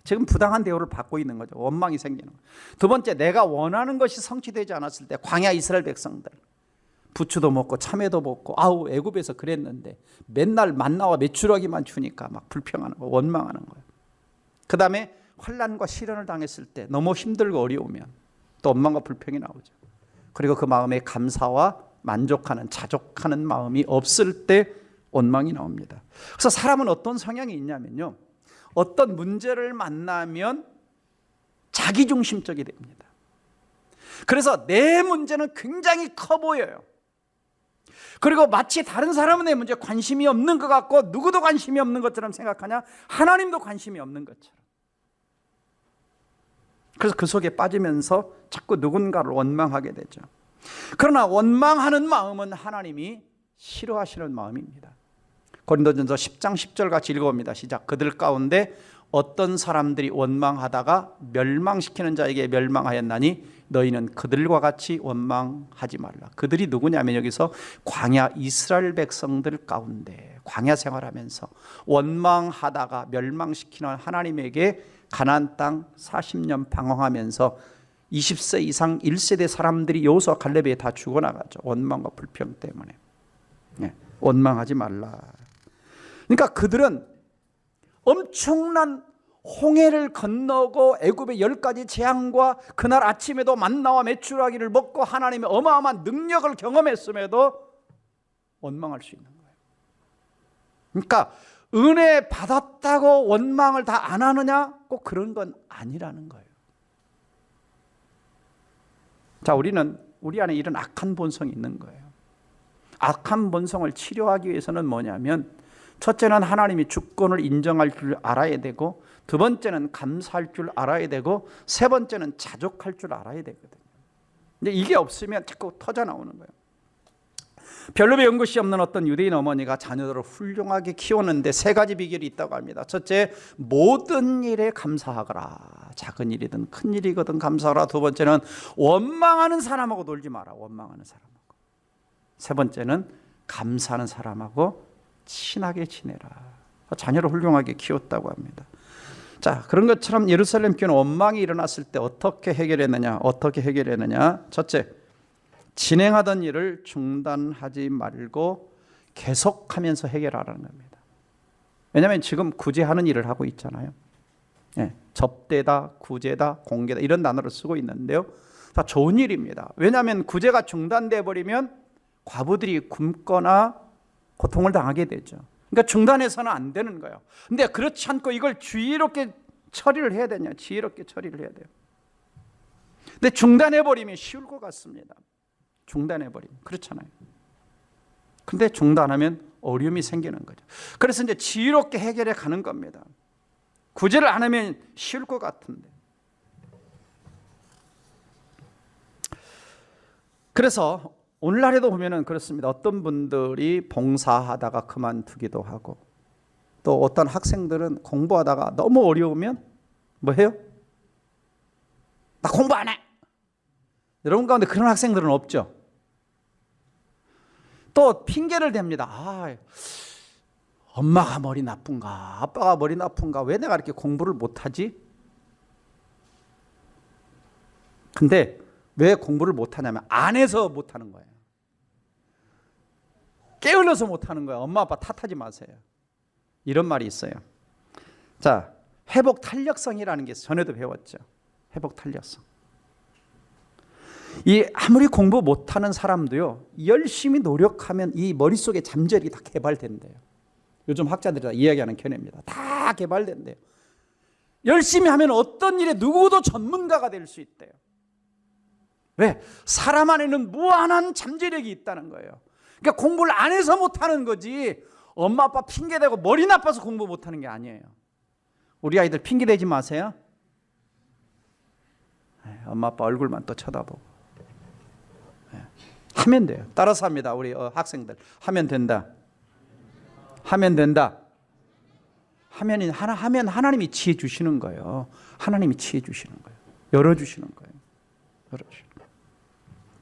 지금 부당한 대우를 받고 있는 거죠. 원망이 생기는 거예요. 두 번째, 내가 원하는 것이 성취되지 않았을 때, 광야 이스라엘 백성들 부추도 먹고 참외도 먹고 애굽에서 그랬는데 맨날 만나와 메추라기만 주니까 막 불평하는 거, 원망하는 거예요. 그 다음에 환난과 시련을 당했을 때 너무 힘들고 어려우면 또 원망과 불평이 나오죠. 그리고 그 마음에 감사와 만족하는, 자족하는 마음이 없을 때 원망이 나옵니다. 그래서 사람은 어떤 성향이 있냐면요, 어떤 문제를 만나면 자기중심적이 됩니다. 그래서 내 문제는 굉장히 커 보여요. 그리고 마치 다른 사람은 내 문제에 관심이 없는 것 같고 누구도 관심이 없는 것처럼 생각하냐? 하나님도 관심이 없는 것처럼. 그래서 그 속에 빠지면서 자꾸 누군가를 원망하게 되죠. 그러나 원망하는 마음은 하나님이 싫어하시는 마음입니다. 고린도전서 10장 10절 같이 읽어봅니다. 시작. 그들 가운데 어떤 사람들이 원망하다가 멸망시키는 자에게 멸망하였나니 너희는 그들과 같이 원망하지 말라. 그들이 누구냐면 여기서 광야 이스라엘 백성들 가운데 광야 생활하면서 원망하다가 멸망시키는 하나님에게 가나안 땅 40년 방황하면서 20세 이상 1세대 사람들이 여호수아 갈렙에 다 죽어나가죠. 원망과 불평 때문에. 원망하지 말라. 그러니까 그들은 엄청난 홍해를 건너고 애굽의 10가지 재앙과 그날 아침에도 만나와 메추라기를 먹고 하나님의 어마어마한 능력을 경험했음에도 원망할 수 있는 거예요. 그러니까 은혜 받았다고 원망을 다 안 하느냐? 꼭 그런 건 아니라는 거예요. 자, 우리 안에 이런 악한 본성이 있는 거예요. 악한 본성을 치료하기 위해서는 뭐냐면, 첫째는 하나님이 주권을 인정할 줄 알아야 되고, 두 번째는 감사할 줄 알아야 되고, 세 번째는 자족할 줄 알아야 되거든요. 근데 이게 없으면 자꾸 터져 나오는 거예요. 별로 배운 것이 없는 어떤 유대인 어머니가 자녀들을 훌륭하게 키우는데 3가지 비결이 있다고 합니다. 첫째, 모든 일에 감사하거라. 작은 일이든 큰 일이거든 감사하라. 두 번째는 원망하는 사람하고 놀지 마라. 원망하는 사람하고. 세 번째는 감사하는 사람하고 친하게 지내라. 자녀를 훌륭하게 키웠다고 합니다. 자, 그런 것처럼 예루살렘 교회는 원망이 일어났을 때 어떻게 해결했느냐? 첫째, 진행하던 일을 중단하지 말고 계속하면서 해결하라는 겁니다. 왜냐하면 지금 구제하는 일을 하고 있잖아요. 접대다, 구제다, 공개다 이런 단어를 쓰고 있는데요. 다 좋은 일입니다. 왜냐하면 구제가 중단돼 버리면 과부들이 굶거나 고통을 당하게 되죠. 그러니까 중단해서는 안 되는 거예요. 근데 그렇지 않고 이걸 지혜롭게 처리를 해야 되냐? 지혜롭게 처리를 해야 돼요. 근데 중단해 버리면 쉬울 것 같습니다. 중단해 버리면 그렇잖아요. 근데 중단하면 어려움이 생기는 거죠. 그래서 이제 지혜롭게 해결해 가는 겁니다. 구제를 안 하면 쉬울 것 같은데. 그래서 오늘날에도 보면은 그렇습니다. 어떤 분들이 봉사하다가 그만두기도 하고, 또 어떤 학생들은 공부하다가 너무 어려우면 뭐 해요? 나 공부 안 해. 여러분 가운데 그런 학생들은 없죠. 또 핑계를 댑니다. 엄마가 머리 나쁜가, 아빠가 머리 나쁜가, 왜 내가 이렇게 공부를 못하지? 근데 왜 공부를 못하냐면 안 해서 못하는 거예요. 게을러서 못하는 거예요. 엄마 아빠 탓하지 마세요. 이런 말이 있어요. 자, 회복 탄력성이라는 게 전에도 배웠죠. 회복 탄력성. 이 아무리 공부 못하는 사람도요, 열심히 노력하면 이 머릿속에 잠재력이 다 개발된대요. 요즘 학자들이 다 이야기하는 견해입니다. 다 개발된대요. 열심히 하면 어떤 일에 누구도 전문가가 될 수 있대요. 왜? 사람 안에는 무한한 잠재력이 있다는 거예요. 그러니까 공부를 안 해서 못하는 거지, 엄마 아빠 핑계대고 머리 나빠서 공부 못하는 게 아니에요. 우리 아이들 핑계대지 마세요. 엄마 아빠 얼굴만 또 쳐다보고 하면 돼요. 따라서 합니다. 우리 학생들 하면 된다. 하면 된다. 하면 하나님이 지혜 주시는 거예요. 하나님이 지혜 주시는 거예요. 열어주시는 거예요. 열어주시는 거예요.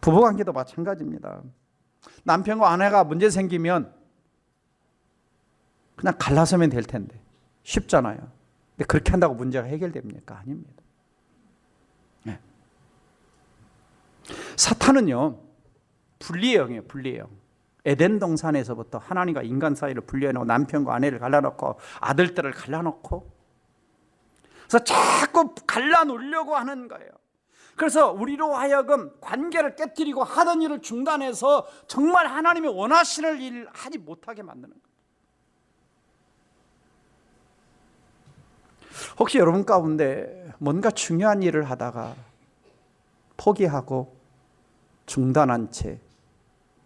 부부관계도 마찬가지입니다. 남편과 아내가 문제 생기면 그냥 갈라서면 될 텐데 쉽잖아요. 근데 그렇게 한다고 문제가 해결됩니까? 아닙니다. 네. 사탄은요, 분리의 영이에요. 분리의 영. 에덴 동산에서부터 하나님과 인간 사이를 분리해놓고 남편과 아내를 갈라놓고 아들들을 갈라놓고, 그래서 자꾸 갈라놓으려고 하는 거예요. 그래서 우리로 하여금 관계를 깨뜨리고 하던 일을 중단해서 정말 하나님이 원하시는 일을 하지 못하게 만드는 거예요. 혹시 여러분 가운데 뭔가 중요한 일을 하다가 포기하고 중단한 채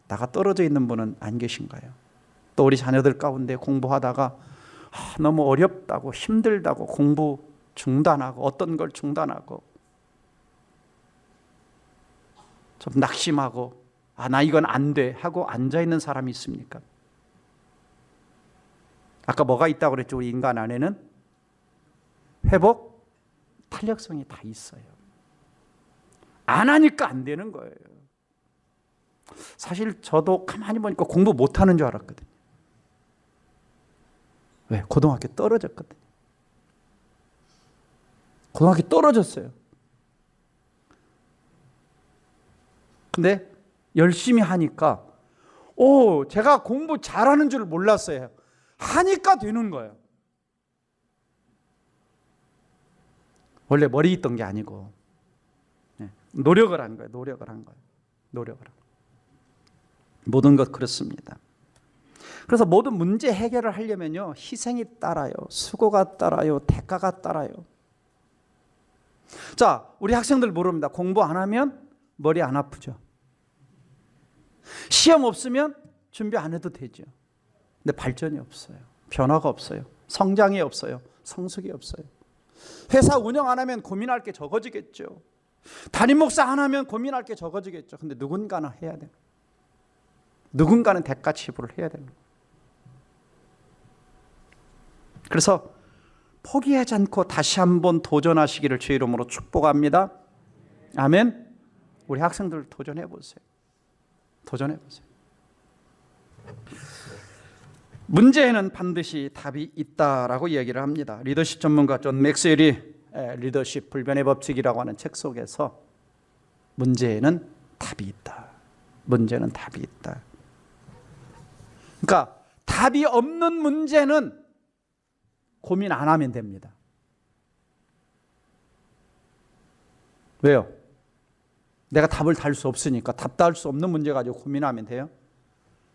나가 떨어져 있는 분은 안 계신가요? 또 우리 자녀들 가운데 공부하다가 너무 어렵다고 힘들다고 공부 중단하고 어떤 걸 중단하고 좀 낙심하고 나 이건 안 돼 하고 앉아있는 사람이 있습니까? 아까 뭐가 있다고 그랬죠? 우리 인간 안에는 회복 탄력성이 다 있어요. 안 하니까 안 되는 거예요. 사실 저도 가만히 보니까 공부 못하는 줄 알았거든요. 왜? 고등학교 떨어졌거든요. 고등학교 떨어졌어요. 근데 열심히 하니까 제가 공부 잘하는 줄 몰랐어요. 하니까 되는 거예요. 원래 머리 있던 게 아니고 노력을 한 거예요. 노력을 한 거예요. 노력을 한 거예요. 모든 것 그렇습니다. 그래서 모든 문제 해결을 하려면요, 희생이 따라요. 수고가 따라요. 대가가 따라요. 자, 우리 학생들 모릅니다. 공부 안 하면 머리 안 아프죠. 시험 없으면 준비 안 해도 되죠. 근데 발전이 없어요. 변화가 없어요. 성장이 없어요. 성숙이 없어요. 회사 운영 안 하면 고민할 게 적어지겠죠. 담임 목사 안 하면 고민할 게 적어지겠죠. 근데 누군가는 해야 돼요. 누군가는 대가 지불을 해야 되는 거예요. 그래서 포기하지 않고 다시 한번 도전하시기를 주의 이름으로 축복합니다. 아멘. 우리 학생들 도전해 보세요. 도전해 보세요. 문제에는 반드시 답이 있다라고 이야기를 합니다. 리더십 전문가 존 맥스웰이 리더십 불변의 법칙이라고 하는 책 속에서 문제에는 답이 있다. 문제는 답이 있다. 그러니까 답이 없는 문제는 고민 안 하면 됩니다. 왜요? 내가 답을 달 수 없으니까 답도 할 수 없는 문제 가지고 고민하면 돼요.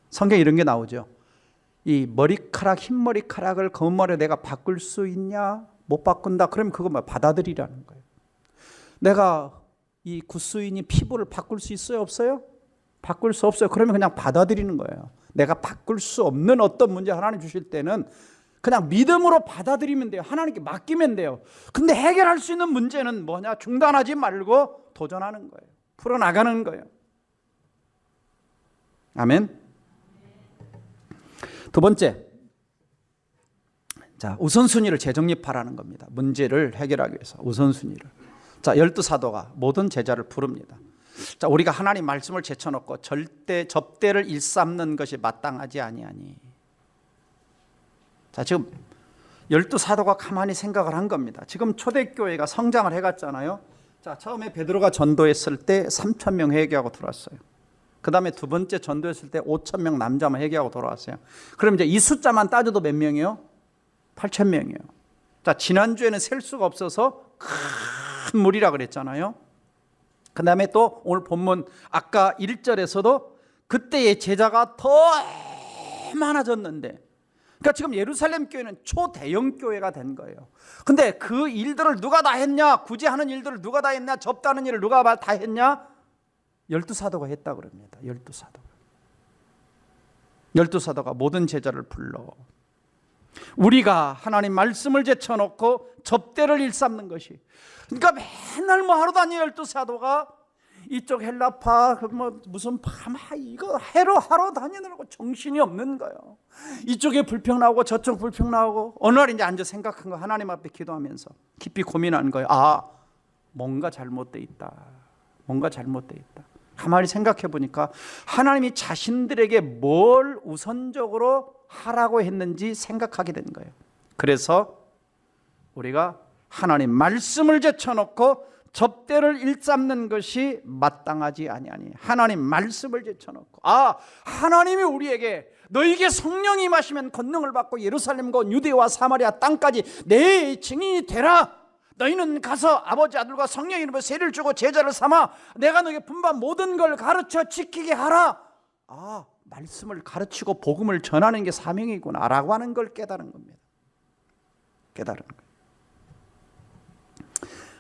성경에 이런 게 나오죠. 이 머리카락, 흰머리카락을 검은머리에 내가 바꿀 수 있냐? 못 바꾼다. 그러면 그거 받아들이라는 거예요. 내가 이 구스인이 피부를 바꿀 수 있어요? 없어요? 바꿀 수 없어요. 그러면 그냥 받아들이는 거예요. 내가 바꿀 수 없는 어떤 문제 하나님 주실 때는 그냥 믿음으로 받아들이면 돼요. 하나님께 맡기면 돼요. 근데 해결할 수 있는 문제는 뭐냐? 중단하지 말고 도전하는 거예요. 풀어나가는 거예요. 아멘. 두 번째, 자, 우선순위를 재정립하라는 겁니다. 문제를 해결하기 위해서 우선순위를. 자, 12사도가 모든 제자를 부릅니다. 자, 우리가 하나님 말씀을 제쳐놓고 절대 접대를 일삼는 것이 마땅하지 아니하니. 자, 지금 12사도가 가만히 생각을 한 겁니다. 지금 초대교회가 성장을 해갔잖아요. 자, 처음에 베드로가 전도했을 때 3,000명 회개하고 들어왔어요. 그 다음에 두 번째 전도했을 때 5,000명 남자만 회개하고 돌아왔어요. 그럼 이제 이 숫자만 따져도 몇 명이요? 8,000명이에요. 자, 지난주에는 셀 수가 없어서 큰 무리라 그랬잖아요. 그 다음에 또 오늘 본문 아까 1절에서도 그때의 제자가 더 많아졌는데, 그러니까 지금 예루살렘 교회는 초대형 교회가 된 거예요. 근데 그 일들을 누가 다 했냐? 굳이 하는 일들을 누가 다 했냐? 접다는 일을 누가 다 했냐? 12사도가 했다 그럽니다. 12사도가 모든 제자를 불러 우리가 하나님 말씀을 제쳐놓고 접대를 일삼는 것이, 그러니까 맨날 뭐 하루 다니 12사도가 이쪽 헬라파 뭐 무슨 파마 이거 하러 다니느라고 정신이 없는 거예요. 이쪽에 불평 나오고 저쪽 불평 나오고 어느 날 이제 앉아 생각한 거, 하나님 앞에 기도하면서 깊이 고민한 거예요. 아, 뭔가 잘못돼 있다. 뭔가 잘못돼 있다. 가만히 생각해 보니까 하나님이 자신들에게 뭘 우선적으로 하라고 했는지 생각하게 된 거예요. 그래서 우리가 하나님 말씀을 제쳐놓고 접대를 일삼는 것이 마땅하지 아니하니. 하나님 말씀을 제쳐놓고, 아, 하나님이 우리에게 너희에게 성령이 임하시면 권능을 받고 예루살렘과 유대와 사마리아 땅까지 내 증인이 되라. 너희는 가서 아버지 아들과 성령 이름으로 세례를 주고 제자를 삼아 내가 너에게 분반 모든 걸 가르쳐 지키게 하라. 아, 말씀을 가르치고 복음을 전하는 게 사명이구나 라고 하는 걸 깨달은 겁니다. 깨달은 거예요.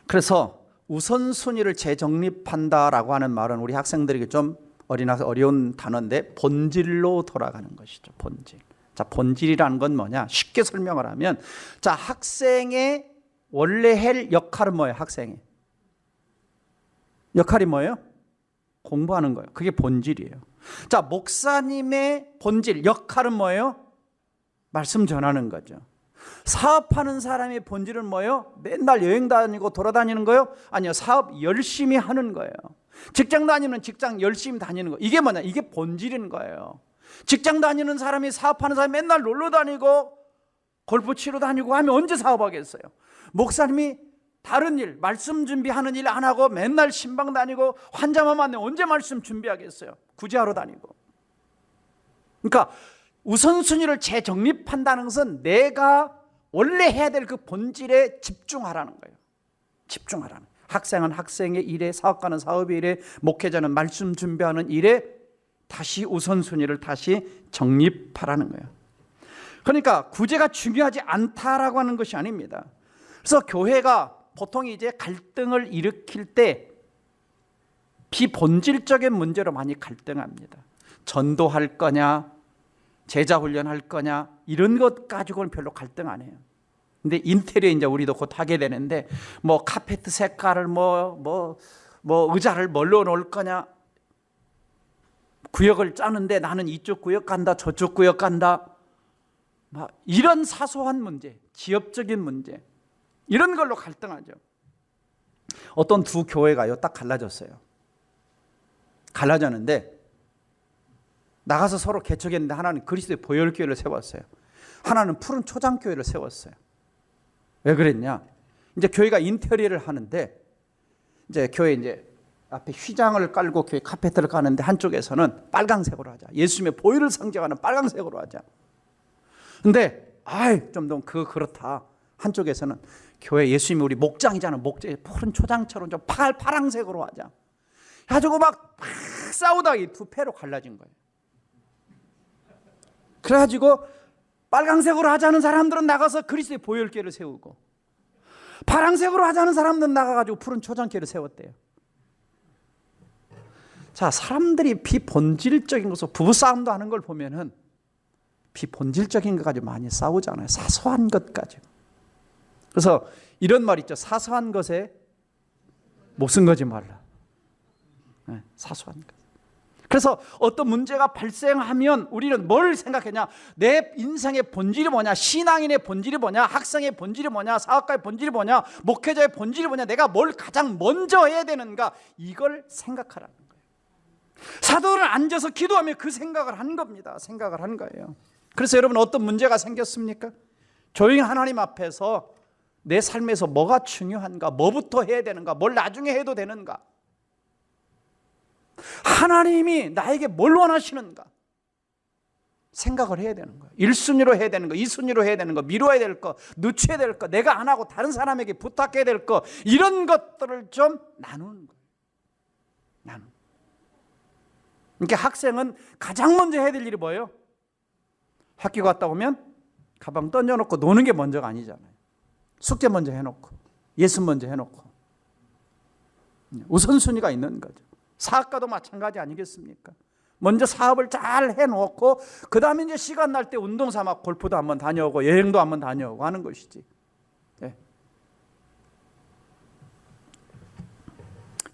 그래서 우선순위를 재정립한다라고 하는 말은 우리 학생들에게 좀 어려운 단어인데 본질로 돌아가는 것이죠. 본질. 자, 본질이라는 건 뭐냐? 쉽게 설명을 하면, 자, 학생의 원래 할 역할은 뭐예요? 학생의 역할이 뭐예요? 공부하는 거예요. 그게 본질이에요. 자, 목사님의 본질, 역할은 뭐예요? 말씀 전하는 거죠. 사업하는 사람의 본질은 뭐예요? 맨날 여행 다니고 돌아다니는 거예요? 아니요, 사업 열심히 하는 거예요. 직장 다니면 직장 열심히 다니는 거. 이게 뭐냐? 이게 본질인 거예요. 직장 다니는 사람이 사업하는 사람이 맨날 놀러 다니고 골프 치러 다니고 하면 언제 사업하겠어요? 목사님이 다른 일, 말씀 준비하는 일 안 하고 맨날 신방 다니고 환자만 만나면 언제 말씀 준비하겠어요? 구제하러 다니고. 그러니까 우선순위를 재정립한다는 것은 내가 원래 해야 될 그 본질에 집중하라는 거예요. 집중하라는 거예요. 학생은 학생의 일에, 사업가는 사업의 일에, 목회자는 말씀 준비하는 일에 다시 우선순위를 다시 정립하라는 거예요. 그러니까 구제가 중요하지 않다라고 하는 것이 아닙니다. 그래서 교회가 보통 이제 갈등을 일으킬 때 비본질적인 문제로 많이 갈등합니다. 전도할 거냐, 제자 훈련할 거냐, 이런 것 가지고는 별로 갈등 안 해요. 근데 인테리어 이제 우리도 곧 하게 되는데 뭐 카페트 색깔을 뭐 의자를 뭘로 놓을 거냐, 구역을 짜는데 나는 이쪽 구역 간다, 저쪽 구역 간다. 이런 사소한 문제, 지역적인 문제, 이런 걸로 갈등하죠. 어떤 두 교회가요, 딱 갈라졌어요. 갈라졌는데 나가서 서로 개척했는데 하나는 그리스도의 보혈교회를 세웠어요. 하나는 푸른 초장교회를 세웠어요. 왜 그랬냐? 이제 교회가 인테리어를 하는데 이제 교회 이제 앞에 휘장을 깔고 교회 카페트를 까는데 한쪽에서는 빨강색으로 하자. 예수님의 보혈을 상징하는 빨강색으로 하자. 근데 좀 너무 그렇다. 한쪽에서는 교회 예수님이 우리 목장이잖아. 목장 푸른 초장처럼 좀 파랑색으로 하자. 가지고 막 싸우다가 이 두 패로 갈라진 거예요. 그래가지고 빨강색으로 하자는 사람들은 나가서 그리스도의 보혈교회를 세우고 파랑색으로 하자는 사람들은 나가가지고 푸른 초장교회를 세웠대요. 자, 사람들이 비본질적인 것으로 부부싸움도 하는 걸 보면은 비본질적인 것 가지고 많이 싸우잖아요. 사소한 것 가지고. 그래서 이런 말 있죠. 사소한 것에 목숨 걸지 말라. 네, 사소한 것. 그래서 어떤 문제가 발생하면 우리는 뭘 생각했냐? 내 인생의 본질이 뭐냐? 신앙인의 본질이 뭐냐? 학생의 본질이 뭐냐? 사업가의 본질이 뭐냐? 목회자의 본질이 뭐냐? 내가 뭘 가장 먼저 해야 되는가? 이걸 생각하라는 거예요. 사도는 앉아서 기도하며 그 생각을 한 겁니다. 생각을 한 거예요. 그래서 여러분 어떤 문제가 생겼습니까? 조용히 하나님 앞에서 내 삶에서 뭐가 중요한가? 뭐부터 해야 되는가? 뭘 나중에 해도 되는가? 하나님이 나에게 뭘 원하시는가? 생각을 해야 되는 거예요. 1순위로 해야 되는 거, 2순위로 해야 되는 거, 미뤄야 될 거, 늦춰야 될 거, 내가 안 하고 다른 사람에게 부탁해야 될 거, 이런 것들을 좀 나누는 거예요. 그러니까 학생은 가장 먼저 해야 될 일이 뭐예요? 학교 갔다 오면 가방 던져놓고 노는 게 먼저가 아니잖아요. 숙제 먼저 해놓고 예습 먼저 해놓고 우선순위가 있는 거죠. 사업가도 마찬가지 아니겠습니까? 먼저 사업을 잘 해놓고 그 다음에 이제 시간 날 때 운동 삼아 골프도 한번 다녀오고 여행도 한번 다녀오고 하는 것이지. 네.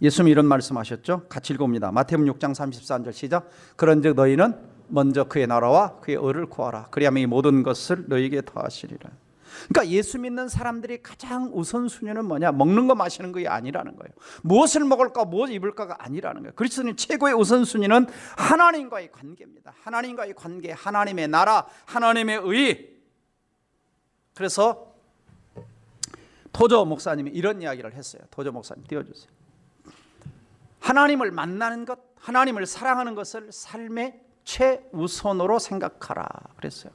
예수님이 이런 말씀하셨죠. 같이 읽어봅니다. 마태복음 6장 34절 시작. 그런즉 너희는 먼저 그의 나라와 그의 의를 구하라. 그리하면 이 모든 것을 너희에게 더하시리라. 그러니까 예수 믿는 사람들이 가장 우선순위는 뭐냐? 먹는 거 마시는 것이 아니라는 거예요. 무엇을 먹을까 무엇을 입을까가 아니라는 거예요. 그리스도인 최고의 우선순위는 하나님과의 관계입니다. 하나님과의 관계, 하나님의 나라, 하나님의 의. 그래서 도저 목사님이 이런 이야기를 했어요. 도저 목사님 띄워주세요. 하나님을 만나는 것, 하나님을 사랑하는 것을 삶의 최우선으로 생각하라 그랬어요.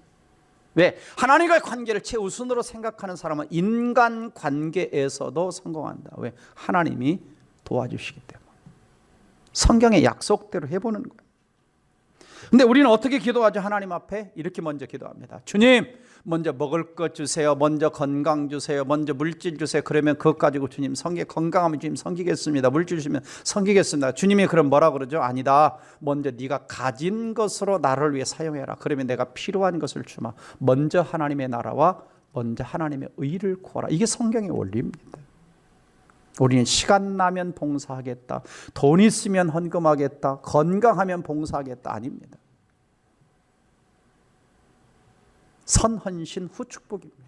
왜? 하나님과의 관계를 최우선으로 생각하는 사람은 인간관계에서도 성공한다. 왜? 하나님이 도와주시기 때문에. 성경의 약속대로 해보는 거예요. 근데 우리는 어떻게 기도하죠? 하나님 앞에 이렇게 먼저 기도합니다. 주님, 먼저 먹을 것 주세요. 먼저 건강 주세요. 먼저 물질 주세요. 그러면 그것 가지고 주님 건강하면 주님 섬기겠습니다. 물질 주시면 섬기겠습니다. 주님이 그럼 뭐라 그러죠? 아니다. 먼저 네가 가진 것으로 나를 위해 사용해라. 그러면 내가 필요한 것을 주마. 먼저 하나님의 나라와 먼저 하나님의 의를 구하라. 이게 성경의 원리입니다. 우리는 시간 나면 봉사하겠다. 돈 있으면 헌금하겠다. 건강하면 봉사하겠다. 아닙니다. 선헌신 후 축복입니다.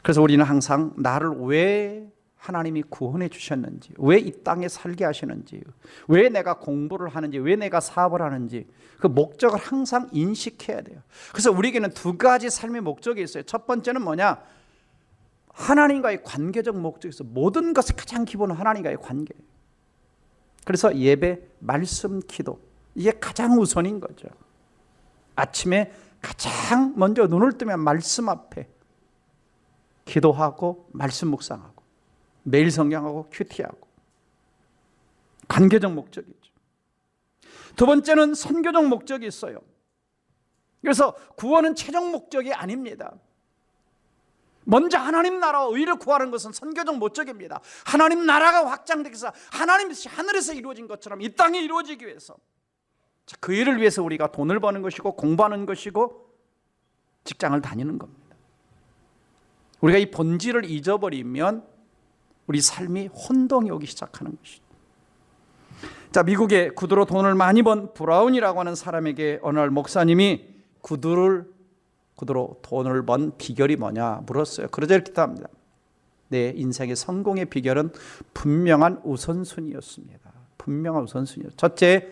그래서 우리는 항상 나를 왜 하나님이 구원해 주셨는지, 왜 이 땅에 살게 하시는지, 왜 내가 공부를 하는지, 왜 내가 사업을 하는지 그 목적을 항상 인식해야 돼요. 그래서 우리에게는 두 가지 삶의 목적이 있어요. 첫 번째는 뭐냐? 하나님과의 관계적 목적에서 모든 것의 가장 기본은 하나님과의 관계예요. 그래서 예배, 말씀, 기도 이게 가장 우선인 거죠. 아침에 가장 먼저 눈을 뜨면 말씀 앞에 기도하고 말씀 묵상하고 매일 성경하고 큐티하고 관계적 목적이죠. 두 번째는 선교적 목적이 있어요. 그래서 구원은 최종 목적이 아닙니다. 먼저 하나님 나라와 의를 구하는 것은 선교적 목적입니다. 하나님 나라가 확장되기 위해서 하나님이 하늘에서 이루어진 것처럼 이 땅에 이루어지기 위해서 그 일을 위해서 우리가 돈을 버는 것이고 공부하는 것이고 직장을 다니는 겁니다. 우리가 이 본질을 잊어버리면 우리 삶이 혼동이 오기 시작하는 것이죠. 자, 미국의 구두로 돈을 많이 번 브라운이라고 하는 사람에게 어느 날 목사님이 구두로 돈을 번 비결이 뭐냐 물었어요. 그러자 이렇게 답합니다. 내 인생의 성공의 비결은 분명한 우선순위였습니다. 분명한 우선순위였어요. 첫째,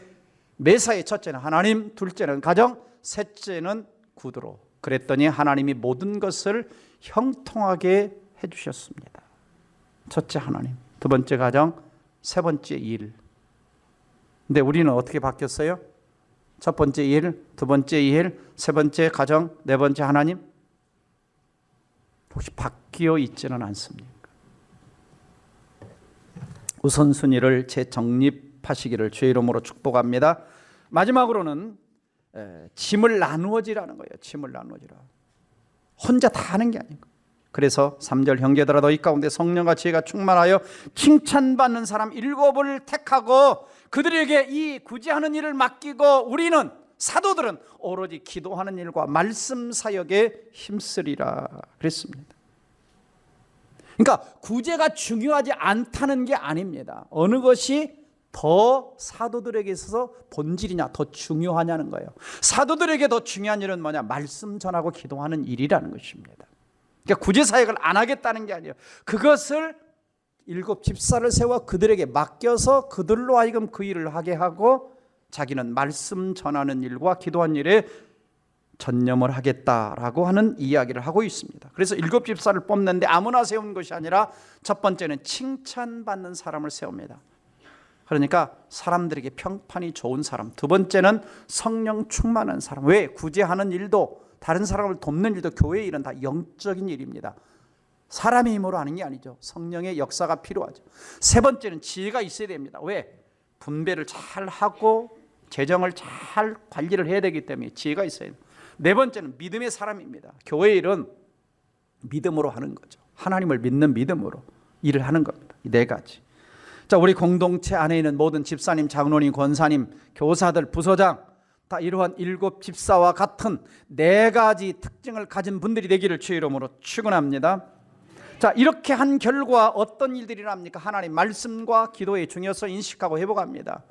매사의 첫째는 하나님, 둘째는 가정, 셋째는 구두로. 그랬더니 하나님이 모든 것을 형통하게 해주셨습니다. 첫째 하나님, 두 번째 가정, 세 번째 일. 근데 우리는 어떻게 바뀌었어요? 첫 번째 일, 두 번째 일, 세 번째 가정, 네 번째 하나님. 혹시 바뀌어 있지는 않습니까? 우선순위를 재정립하시기를 주의 이름으로 축복합니다. 마지막으로는 짐을 나누어지라는 거예요. 짐을 나누어지라. 혼자 다 하는 게 아니고. 그래서 3절 형제들아 너희 가운데 성령과 지혜가 충만하여 칭찬받는 사람 7을 택하고 그들에게 이 구제하는 일을 맡기고 우리는 사도들은 오로지 기도하는 일과 말씀 사역에 힘쓰리라 그랬습니다. 그러니까 구제가 중요하지 않다는 게 아닙니다. 어느 것이 더 사도들에게 있어서 본질이냐 더 중요하냐는 거예요. 사도들에게 더 중요한 일은 뭐냐? 말씀 전하고 기도하는 일이라는 것입니다. 그러니까 구제 사역을 안 하겠다는 게 아니에요. 그것을 7 집사를 세워 그들에게 맡겨서 그들로 하여금 그 일을 하게 하고 자기는 말씀 전하는 일과 기도하는 일에 전념을 하겠다라고 하는 이야기를 하고 있습니다. 그래서 7 집사를 뽑는데 아무나 세운 것이 아니라 첫 번째는 칭찬받는 사람을 세웁니다. 그러니까 사람들에게 평판이 좋은 사람. 두 번째는 성령 충만한 사람. 왜? 구제하는 일도 다른 사람을 돕는 일도 교회의 일은 다 영적인 일입니다. 사람의 힘으로 하는 게 아니죠. 성령의 역사가 필요하죠. 세 번째는 지혜가 있어야 됩니다. 왜? 분배를 잘 하고 재정을 잘 관리를 해야 되기 때문에 지혜가 있어야 돼요. 네 번째는 믿음의 사람입니다. 교회의 일은 믿음으로 하는 거죠. 하나님을 믿는 믿음으로 일을 하는 겁니다. 이 네 가지. 자, 우리 공동체 안에 있는 모든 집사님, 장로님, 권사님, 교사들, 부서장 다 이러한 7 집사와 같은 네 가지 특징을 가진 분들이 되기를 주의 이름으로 축원합니다. 자, 이렇게 한 결과 어떤 일들이 일어납니까? 하나님 말씀과 기도의 중요성을 인식하고 회복합니다.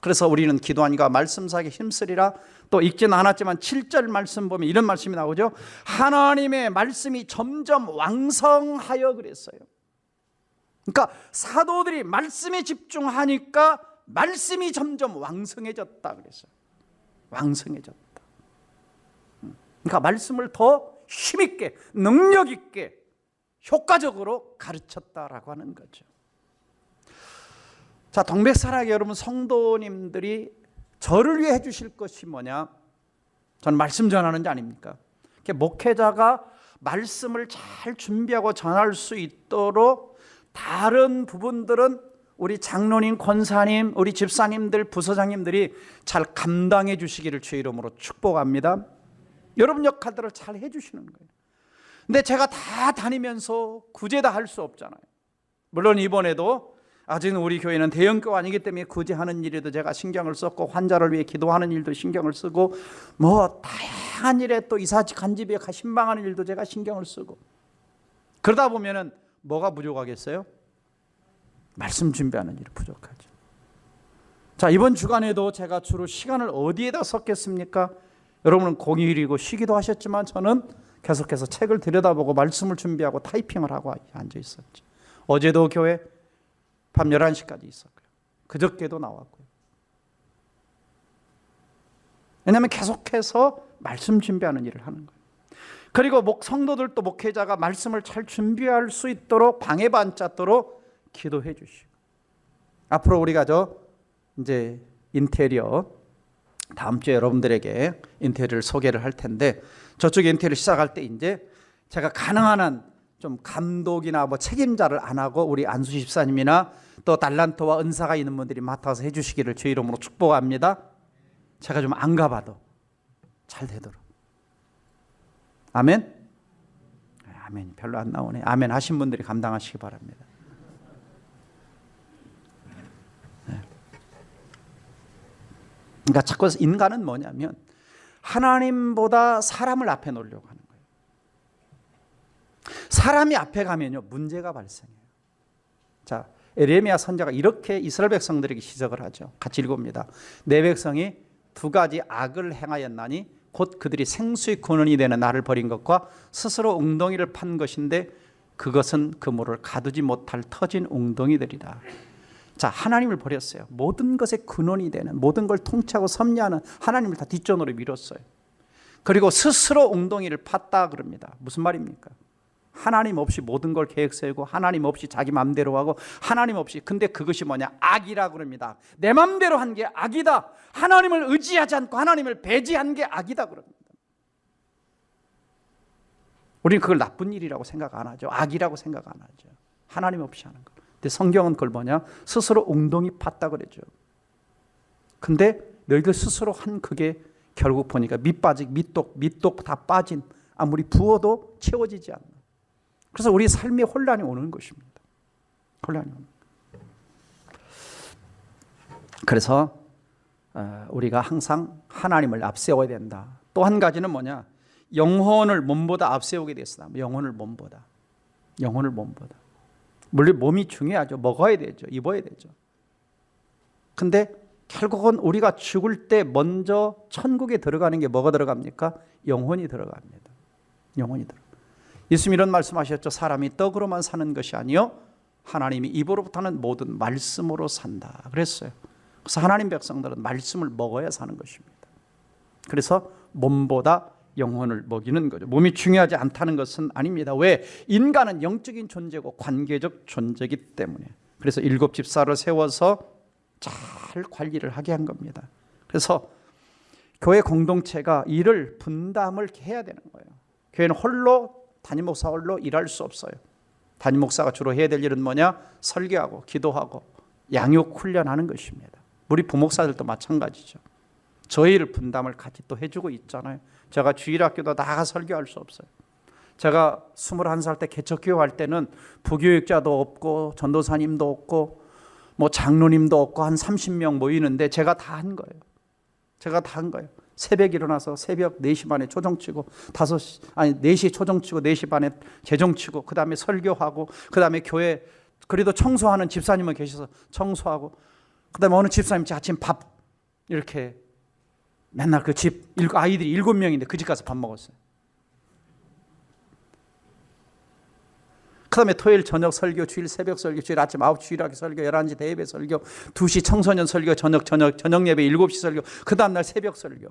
그래서 우리는 기도하니까 말씀 사역에 힘쓰리라. 또 읽지는 않았지만 7절 말씀 보면 이런 말씀이 나오죠. 하나님의 말씀이 점점 왕성하여 그랬어요. 그러니까 사도들이 말씀에 집중하니까 말씀이 점점 왕성해졌다 그랬어요. 왕성해졌다. 그러니까 말씀을 더 힘있게 능력있게 효과적으로 가르쳤다라고 하는 거죠. 자, 동백사랑의 여러분 성도님들이 저를 위해 해주실 것이 뭐냐? 저는 말씀 전하는 자 아닙니까? 목회자가 말씀을 잘 준비하고 전할 수 있도록 다른 부분들은 우리 장로님, 권사님, 우리 집사님들, 부서장님들이 잘 감당해 주시기를 주의 이름으로 축복합니다. 여러분 역할들을 잘 해주시는 거예요. 근데 제가 다 다니면서 구제 다 할 수 없잖아요. 물론 이번에도 아직은 우리 교회는 대형교회 아니기 때문에 구제하는 일에도 제가 신경을 썼고 환자를 위해 기도하는 일도 신경을 쓰고 뭐 다양한 일에 또 이사직 간집에 신방하는 일도 제가 신경을 쓰고 그러다 보면은 뭐가 부족하겠어요? 말씀 준비하는 일이 부족하죠. 자, 이번 주간에도 제가 주로 시간을 어디에다 썼겠습니까? 여러분은 공휴일이고 쉬기도 하셨지만 저는 계속해서 책을 들여다보고 말씀을 준비하고 타이핑을 하고 앉아 있었죠. 어제도 교회 밤 11시까지 있었고요. 그저께도 나왔고요. 왜냐하면 계속해서 말씀 준비하는 일을 하는 거예요. 그리고 성도들도 목회자가 말씀을 잘 준비할 수 있도록 방해반짝도록 기도해 주시고 앞으로 우리가 이제 인테리어 다음 주에 여러분들에게 인테리어를 소개를 할 텐데 저쪽 인테리어 시작할 때 이제 제가 가능한 한 좀 감독이나 뭐 책임자를 안 하고 우리 안수시 집사님이나 또 달란트와 은사가 있는 분들이 맡아서 해주시기를 주의 이름으로 축복합니다. 제가 좀 안 가봐도 잘 되도록. 아멘? 아멘 별로 안 나오네. 아멘 하신 분들이 감당하시기 바랍니다. 네. 그러니까 자꾸 인간은 뭐냐면 하나님보다 사람을 앞에 놓으려고 하는 거예요. 사람이 앞에 가면요 문제가 발생해요. 자, 에레미야 선지자가 이렇게 이스라엘 백성들에게 시적을 하죠. 같이 읽어봅니다. 내 백성이 2가지 악을 행하였나니 곧 그들이 생수의 근원이 되는 나를 버린 것과 스스로 웅덩이를 판 것인데 그것은 그물을 가두지 못할 터진 웅덩이들이다. 자, 하나님을 버렸어요. 모든 것의 근원이 되는, 모든 걸 통치하고 섭리하는 하나님을 다 뒷전으로 밀었어요. 그리고 스스로 웅덩이를 팠다 그럽니다. 무슨 말입니까? 하나님 없이 모든 걸 계획 세우고 하나님 없이 자기 맘대로 하고 하나님 없이, 근데 그것이 뭐냐? 악이라 그럽니다. 내 맘대로 한 게 악이다. 하나님을 의지하지 않고 하나님을 배제한 게 악이다 그럽니다. 우리는 그걸 나쁜 일이라고 생각 안 하죠. 악이라고 생각 안 하죠. 하나님 없이 하는 거. 근데 성경은 그걸 뭐냐? 스스로 웅덩이 팠다 그러죠. 근데 너희들 스스로 한 그게 결국 보니까 밑독 다 빠진, 아무리 부어도 채워지지 않는. 그래서 우리 삶에 혼란이 오는 것입니다. 혼란이 오는. 그래서 우리가 항상 하나님을 앞세워야 된다. 또 한 가지는 뭐냐? 영혼을 몸보다 앞세우게 됐다. 영혼을 몸보다. 물론 몸이 중요하죠. 먹어야 되죠. 입어야 되죠. 근데 결국은 우리가 죽을 때 먼저 천국에 들어가는 게 뭐가 들어갑니까? 영혼이 들어갑니다. 영혼이 들어갑니다. 예수님 이런 말씀하셨죠. 사람이 떡으로만 사는 것이 아니요 하나님이 입으로부터는 모든 말씀으로 산다 그랬어요. 그래서 하나님 백성들은 말씀을 먹어야 사는 것입니다. 그래서 몸보다 영혼을 먹이는 거죠. 몸이 중요하지 않다는 것은 아닙니다. 왜? 인간은 영적인 존재고 관계적 존재이기 때문에. 그래서 7 집사를 세워서 잘 관리를 하게 한 겁니다. 그래서 교회 공동체가 일을 분담을 해야 되는 거예요. 교회는 홀로, 담임 목사 홀로 일할 수 없어요. 담임 목사가 주로 해야 될 일은 뭐냐? 설교하고 기도하고 양육 훈련하는 것입니다. 우리 부목사들도 마찬가지죠. 저희 일 분담을 같이 또 해주고 있잖아요. 제가 주일학교도 나가 설교할 수 없어요. 제가 21살 때 개척교회 할 때는 부교육자도 없고 전도사님도 없고 뭐 장로님도 없고 한 30명 모이는데 제가 다 한 거예요. 새벽에 일어나서 새벽 4시 반에 초정치고 4시 초정치고 4시 반에 재정치고 그 다음에 설교하고 그 다음에 교회 그래도 청소하는 집사님은 계셔서 청소하고 그 다음에 어느 집사님 아침 밥 이렇게 맨날 그 집 아이들이 7명인데 그 집 가서 밥 먹었어요. 그 다음에 토요일 저녁 설교, 주일 새벽 설교, 주일 아침 9시 주일학교 설교, 11시 대예배 설교, 2시 청소년 설교, 저녁 예배 7시 설교, 그 다음날 새벽 설교.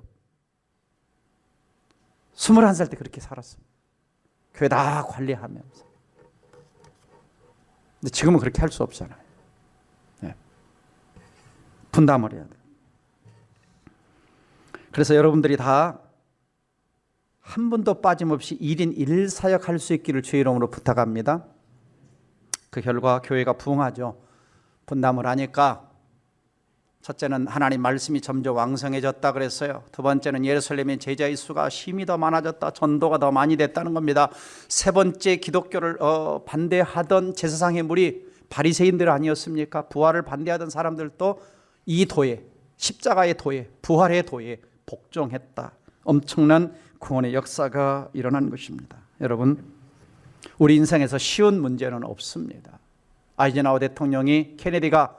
21살 때 그렇게 살았습니다. 교회 다 관리하면서. 근데 지금은 그렇게 할 수 없잖아요. 네. 분담을 해야 돼요. 그래서 여러분들이 다 한 분도 빠짐없이 1인 1사역 할 수 있기를 주의 이름으로 부탁합니다. 그 결과 교회가 부흥하죠. 분담을 하니까 첫째는 하나님 말씀이 점점 왕성해졌다 그랬어요. 두 번째는 예루살렘의 제자의 수가 심히 더 많아졌다. 전도가 더 많이 됐다는 겁니다. 세 번째 기독교를 반대하던 제사상의 무리 바리새인들 아니었습니까? 부활을 반대하던 사람들도 이 도에, 십자가의 도에, 부활의 도에 복종했다. 엄청난 구원의 역사가 일어난 것입니다. 여러분, 우리 인생에서 쉬운 문제는 없습니다. 아이젠하워 대통령이 케네디가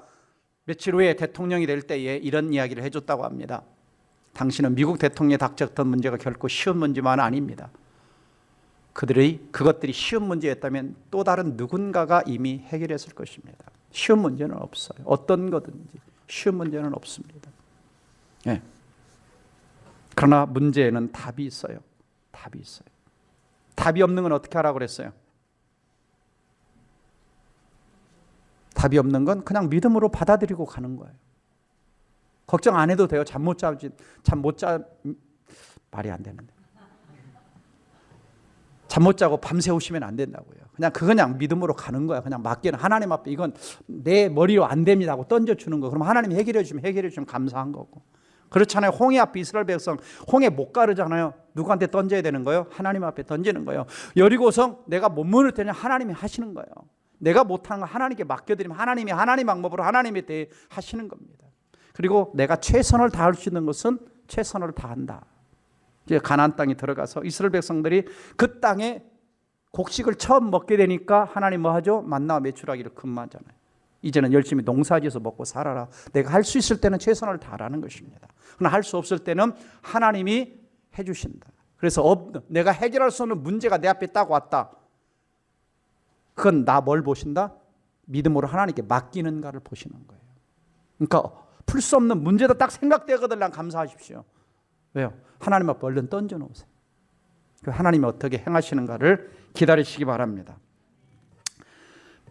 며칠 후에 대통령이 될 때에 이런 이야기를 해줬다고 합니다. 당신은 미국 대통령에 닥쳤던 문제가 결코 쉬운 문제만은 아닙니다. 그것들이 쉬운 문제였다면 또 다른 누군가가 이미 해결했을 것입니다. 쉬운 문제는 없어요. 어떤 거든지 쉬운 문제는 없습니다. 네. 그러나 문제에는 답이 있어요. 답이 있어요. 답이 없는 건 어떻게 하라고 그랬어요? 답이 없는 건 그냥 믿음으로 받아들이고 가는 거예요. 걱정 안 해도 돼요. 말이 안 되는데. 잠 못 자고 밤새우시면 안 된다고요. 그냥 믿음으로 가는 거야. 그냥 맡기는 하나님 앞에 이건 내 머리로 안 됩니다 하고 던져주는 거. 그럼 하나님이 해결해 주시면 감사한 거고. 그렇잖아요. 홍해 앞에 이스라엘 백성 홍해 못 가르잖아요. 누구한테 던져야 되는 거예요? 하나님 앞에 던지는 거예요. 여리고성 내가 못 문을 테니 하나님이 하시는 거예요. 내가 못하는 거 하나님께 맡겨드리면 하나님이 하나님 방법으로 하나님에 대해 하시는 겁니다. 그리고 내가 최선을 다할 수 있는 것은 최선을 다한다. 이제 가나안 땅에 들어가서 이스라엘 백성들이 그 땅에 곡식을 처음 먹게 되니까 하나님 뭐 하죠? 만나와 메추라기를 근무하잖아요. 이제는 열심히 농사지어서 먹고 살아라. 내가 할 수 있을 때는 최선을 다하라는 것입니다. 그러나 할 수 없을 때는 하나님이 해주신다. 그래서 내가 해결할 수 없는 문제가 내 앞에 딱 왔다. 그건 나 뭘 보신다? 믿음으로 하나님께 맡기는가를 보시는 거예요. 그러니까 풀 수 없는 문제도 딱 생각되거든 감사하십시오. 왜요? 하나님 앞에 얼른 던져놓으세요. 하나님이 어떻게 행하시는가를 기다리시기 바랍니다.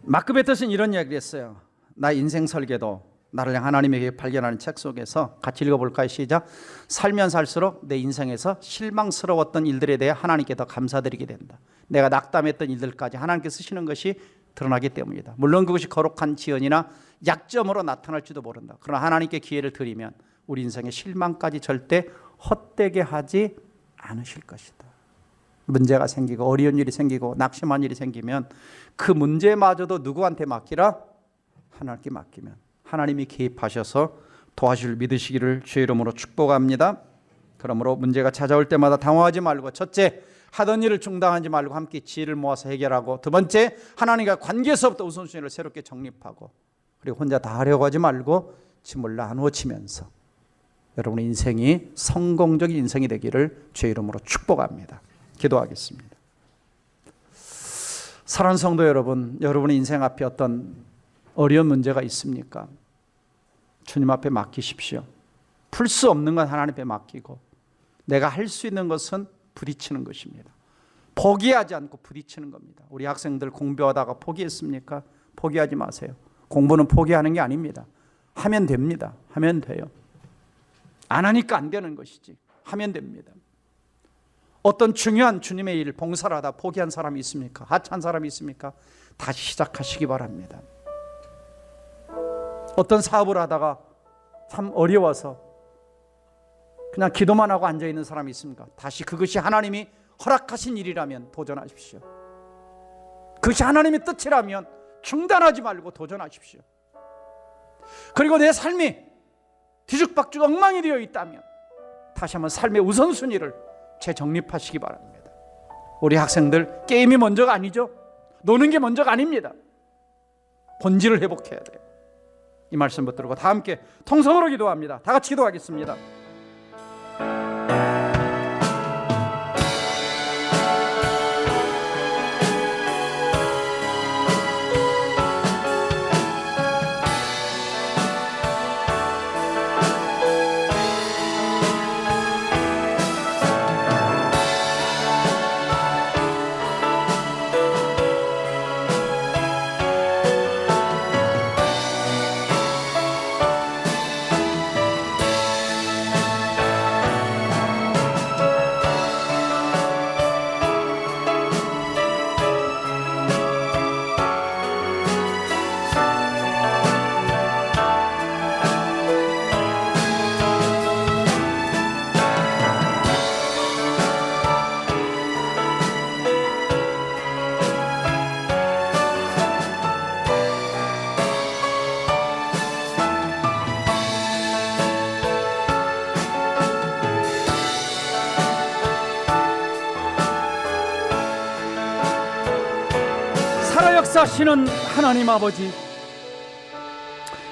마크 베터스는 이런 이야기를 했어요. 나 인생 설계도 나를 향한 하나님에게 발견하는 책 속에서 같이 읽어볼까요? 시작. 살면 살수록 내 인생에서 실망스러웠던 일들에 대해 하나님께 더 감사드리게 된다. 내가 낙담했던 일들까지 하나님께 쓰시는 것이 드러나기 때문이다. 물론 그것이 거룩한 지연이나 약점으로 나타날지도 모른다. 그러나 하나님께 기회를 드리면 우리 인생의 실망까지 절대 헛되게 하지 않으실 것이다. 문제가 생기고 어려운 일이 생기고 낙심한 일이 생기면 그 문제마저도 누구한테 맡기라? 하나님께 맡기면 하나님이 개입하셔서 도와줄 믿으시기를 주의 이름으로 축복합니다. 그러므로 문제가 찾아올 때마다 당황하지 말고, 첫째, 하던 일을 중단하지 말고 함께 지혜를 모아서 해결하고, 두 번째, 하나님과 관계에서부터 우선순위를 새롭게 정립하고, 그리고 혼자 다 하려고 하지 말고 짐을 나누어 치면서 여러분의 인생이 성공적인 인생이 되기를 주의 이름으로 축복합니다. 기도하겠습니다. 사랑하는 성도 여러분, 여러분의 인생 앞에 어떤 어려운 문제가 있습니까? 주님 앞에 맡기십시오. 풀 수 없는 건 하나님 앞에 맡기고, 내가 할 수 있는 것은 부딪히는 것입니다. 포기하지 않고 부딪히는 겁니다. 우리 학생들 공부하다가 포기했습니까? 포기하지 마세요. 공부는 포기하는 게 아닙니다. 하면 됩니다. 하면 돼요. 안 하니까 안 되는 것이지 하면 됩니다. 어떤 중요한 주님의 일, 봉사를 하다 포기한 사람이 있습니까? 하찮은 사람이 있습니까? 다시 시작하시기 바랍니다. 어떤 사업을 하다가 참 어려워서 그냥 기도만 하고 앉아있는 사람이 있습니까? 다시 그것이 하나님이 허락하신 일이라면 도전하십시오. 그것이 하나님의 뜻이라면 중단하지 말고 도전하십시오. 그리고 내 삶이 뒤죽박죽 엉망이 되어 있다면 다시 한번 삶의 우선순위를 재정립하시기 바랍니다. 우리 학생들, 게임이 먼저가 아니죠. 노는 게 먼저가 아닙니다. 본질을 회복해야 돼요. 이 말씀 붙들고 다 함께 통성으로 기도합니다. 다 같이 기도하겠습니다. 역사하시는 하나님 아버지,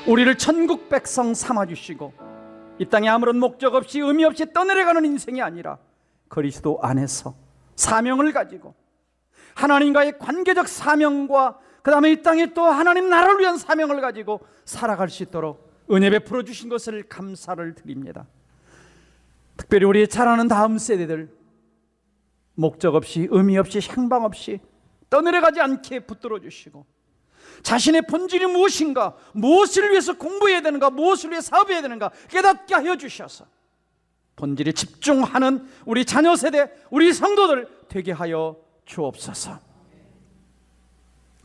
우리를 천국 백성 삼아주시고 이 땅에 아무런 목적 없이 의미 없이 떠내려가는 인생이 아니라 그리스도 안에서 사명을 가지고 하나님과의 관계적 사명과 그 다음에 이 땅에 또 하나님 나라를 위한 사명을 가지고 살아갈 수 있도록 은혜 베풀어 주신 것을 감사를 드립니다. 특별히 우리의 자라는 다음 세대들, 목적 없이 의미 없이 향방 없이 떠내려가지 않게 붙들어 주시고, 자신의 본질이 무엇인가, 무엇을 위해서 공부해야 되는가, 무엇을 위해 사업해야 되는가 깨닫게 하여 주셔서 본질에 집중하는 우리 자녀 세대, 우리 성도들 되게 하여 주옵소서.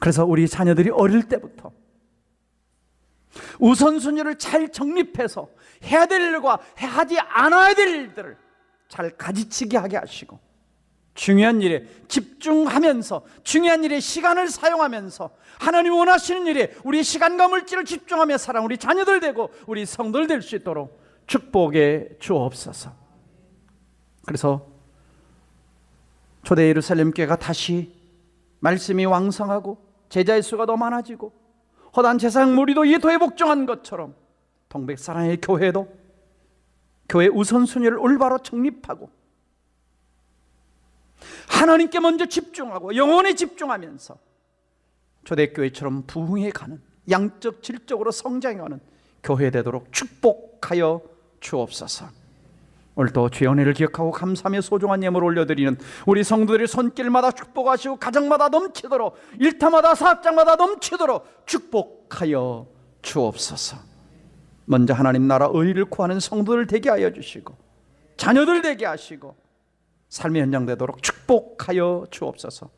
그래서 우리 자녀들이 어릴 때부터 우선순위를 잘 정립해서 해야 될 일과 하지 않아야 될 일들을 잘 가지치게 하게 하시고, 중요한 일에 집중하면서 중요한 일에 시간을 사용하면서 하나님 원하시는 일에 우리의 시간과 물질을 집중하며 살아 우리 자녀들 되고 우리 성도들 될 수 있도록 축복해 주옵소서. 그래서 초대 예루살렘 교회가 다시 말씀이 왕성하고 제자의 수가 더 많아지고 허다한 제사장 무리도 예토에 복종한 것처럼 동백사랑의 교회도 교회 우선순위를 올바로 정립하고 하나님께 먼저 집중하고 영혼에 집중하면서 초대교회처럼 부흥해가는, 양적 질적으로 성장해가는 교회 되도록 축복하여 주옵소서. 오늘도 주의 은혜를 기억하고 감사하며 소중한 예물을 올려드리는 우리 성도들의 손길마다 축복하시고 가정마다 넘치도록, 일터마다 사업장마다 넘치도록 축복하여 주옵소서. 먼저 하나님 나라 의를 구하는 성도들 되게 하여 주시고 자녀들 되게 하시고 삶의 현장 되도록 축복하여 주옵소서.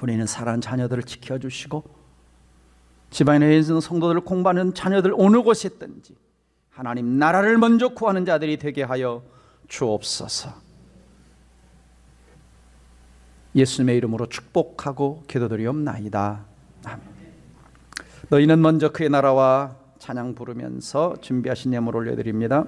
우리는 사랑하는 자녀들을 지켜주시고 집안에 있는 성도들을 공부하는 자녀들 어느 곳에 있든지 하나님 나라를 먼저 구하는 자들이 되게 하여 주옵소서. 예수님의 이름으로 축복하고 기도드리옵나이다. 아멘. 너희는 먼저 그의 나라와 찬양 부르면서 준비하신 예물 올려드립니다.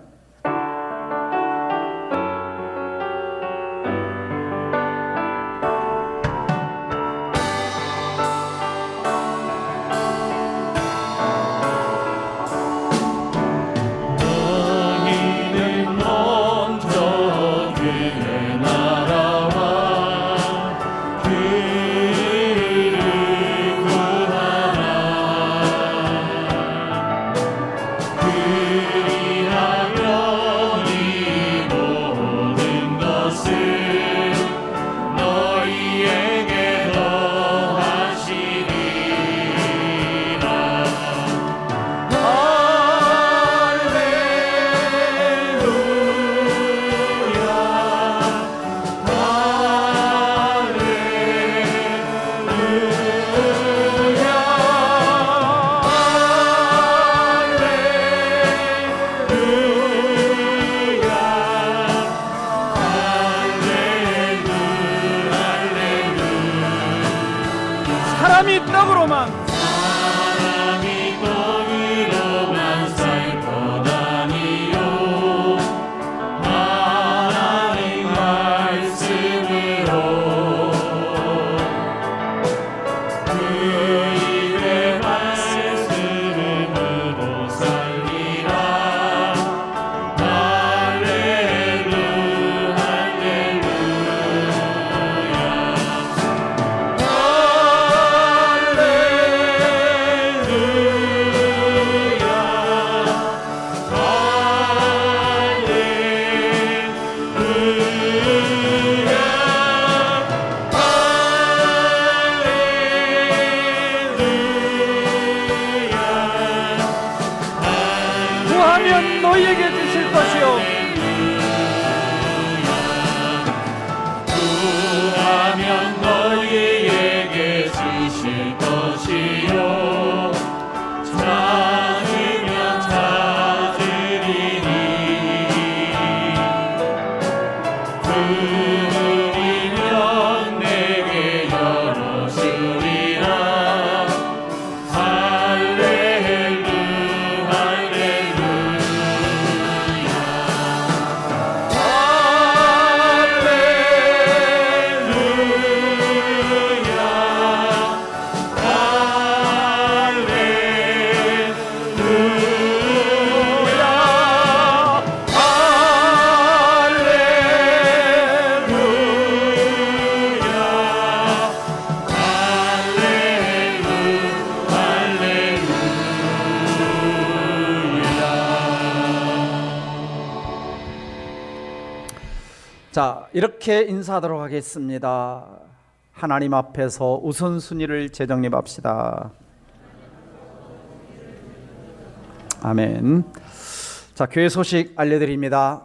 사람이 떡으로만 살 것 아니요 하나님 말씀으로 그 입의 말씀으로 살리라. 할렐루야 구하면 너희에게 주실 것이요 구하면 너희에게 주실 것이요 찾으면 찾으리니 부르면 내게 열어주리라. 할렐루야 자, 이렇게 인사하도록 하겠습니다. 하나님 앞에서 우선순위를 재정립합시다. 아멘. 자, 교회 소식 알려드립니다.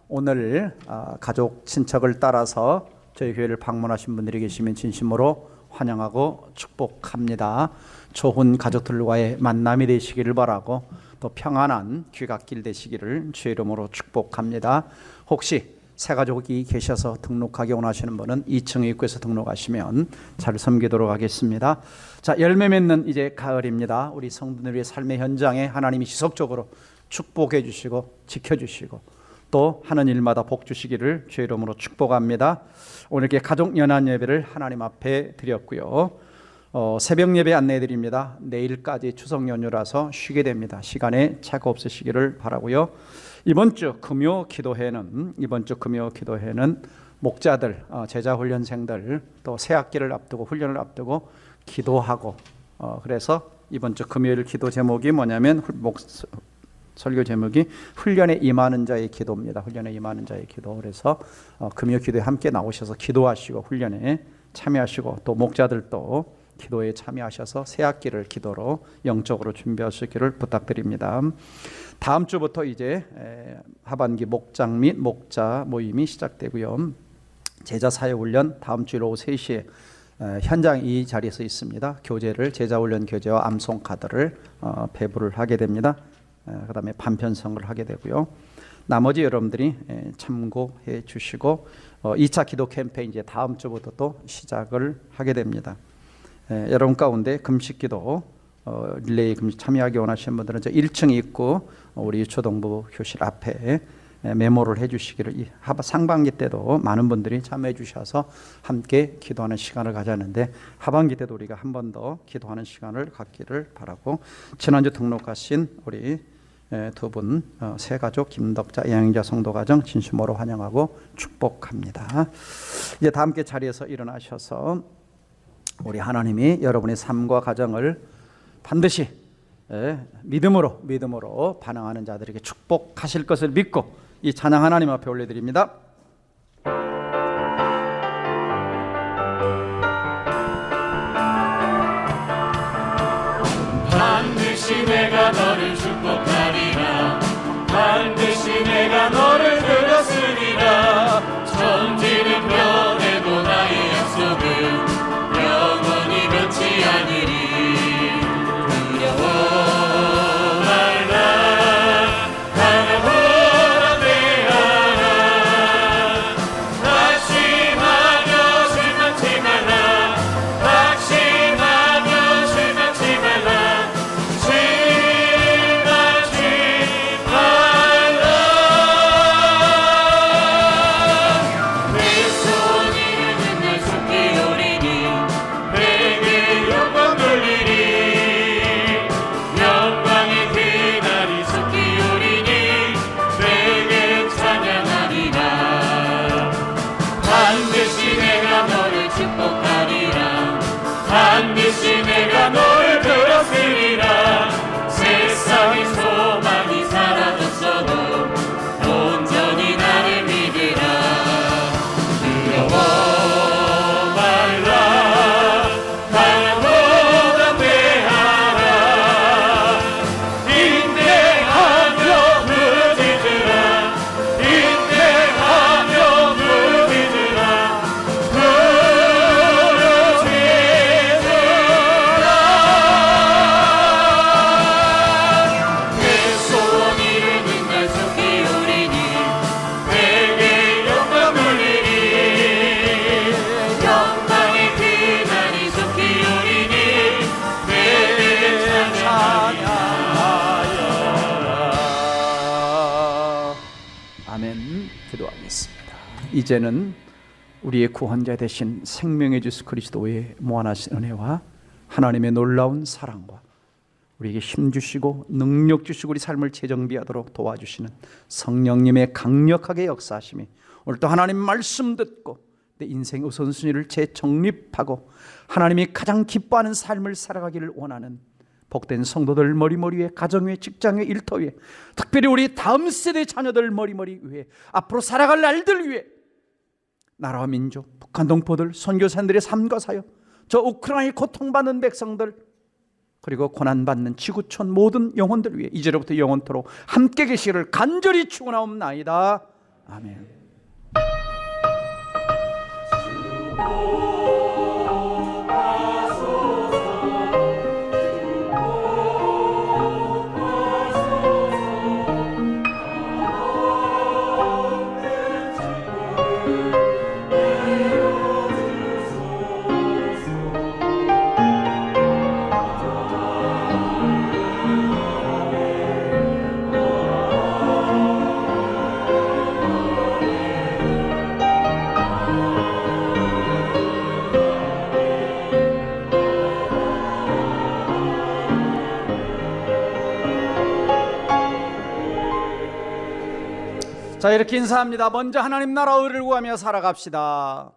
오늘 가족 친척을 따라서 저희 교회를 방문하신 분들이 계시면 진심으로 환영하고 축복합니다. 좋은 가족들과의 만남이 되시기를 바라고 또 평안한 귀갓길 되시기를 주의 이름으로 축복합니다. 혹시 새 가족이 계셔서 등록하기 원하시는 분은 2층 입구에서 등록하시면 잘 섬기도록 하겠습니다. 자, 열매 맺는 이제 가을입니다. 우리 성도들의 삶의 현장에 하나님이 지속적으로 축복해 주시고 지켜주시고 또 하는 일마다 복 주시기를 주의 이름으로 축복합니다. 오늘 이렇게 가족 연합 예배를 하나님 앞에 드렸고요. 새벽 예배 안내해 드립니다. 내일까지 추석 연휴라서 쉬게 됩니다. 시간에 차가 없으시기를 바라고요. 이번 주 금요 기도회는 목자들, 제자 훈련생들 또 새 학기를 앞두고 훈련을 앞두고 기도하고 그래서 이번 주 금요일 기도 제목이 뭐냐면 설교 제목이 훈련에 임하는 자의 기도입니다. 훈련에 임하는 자의 기도. 그래서 금요 기도에 함께 나오셔서 기도하시고 훈련에 참여하시고 또 목자들도 기도에 참여하셔서 새 학기를 기도로 영적으로 준비하시기를 부탁드립니다. 다음 주부터 이제 하반기 목장 및 목자 모임이 시작되고요. 제자 사역 훈련 다음 주일 오후 3시에 현장 이 자리에서 있습니다. 교재를 제자 훈련 교재와 암송 카드를 배부를 하게 됩니다. 그다음에 반편성을 하게 되고요. 나머지 여러분들이 참고해 주시고 2차 기도 캠페인 이제 다음 주부터 또 시작을 하게 됩니다. 여러분 가운데 금식기도 릴레이 금식 참여하기 원하시는 분들은 저 1층 입구 우리 유초동부 교실 앞에 메모를 해주시기를 상반기 때도 많은 분들이 참여해 주셔서 함께 기도하는 시간을 가졌는데 하반기 때도 우리가 한 번 더 기도하는 시간을 갖기를 바라고 지난주 등록하신 우리 두 분 새 가족 김덕자 양영자 성도가정 진심으로 환영하고 축복합니다. 이제 다 함께 자리에서 일어나셔서 우리 하나님이 여러분의 삶과 가정을 반드시 믿음으로 반응하는 자들에게 축복하실 것을 믿고 이 찬양 하나님 앞에 올려드립니다. 반드시 내가 너를 축복하리라. 반드시 내가 너를 들었으리라. 천지는 변해도 나의 약속은 영원히 변치 않으리. 두려워 말라. 바라보라 대하라. 낙심하며 실망치 말라. 낙심하며 실망치 말라. 실망치 말라. 내 손이 맨날 속히 오리니 내게 영광 돌리리. 영광의 그날이 속히 오리니 내게 찬양하리라. 반드시 내가 너를 축복하리라. 반드시 내가 너를 들었으리라. 세상의 소망이 사라졌어도 온전히 나를 믿으라. 두려워 말라. 바라보다 대하라. 인내하며 부르짖으라. 인내하며 부르짖으라. 부르짖으라. 내 소원 이루는 날 속히 오리니 내게 영광 돌리리. 영광의 그날이 속히 오리니 내게 찬양하리라. 아멘. 기도하겠습니다. 이제는 우리의 구원자 되신 생명의 주 예수 그리스도의 무한하신 은혜와 하나님의 놀라운 사랑과 우리에게 힘 주시고 능력 주시고 우리 삶을 재정비하도록 도와주시는 성령님의 강력하게 역사하심이 오늘 또 하나님 말씀 듣고 내 인생의 우선순위를 재정립하고 하나님이 가장 기뻐하는 삶을 살아가기를 원하는 복된 성도들 머리머리 위에 가정 위에 직장 위에 일터 위에 특별히 우리 다음 세대 자녀들 머리머리 위에 앞으로 살아갈 날들 위에 나라와 민족 북한 동포들 선교사님들의 삶과 사역 저 우크라이나에 고통받는 백성들 그리고 고난받는 지구촌 모든 영혼들 위해 이제로부터 영원토록 함께 계시기를 간절히 축원하옵나이다. 아멘. 자, 이렇게 인사합니다. 먼저 하나님 나라 의를 구하며 살아갑시다.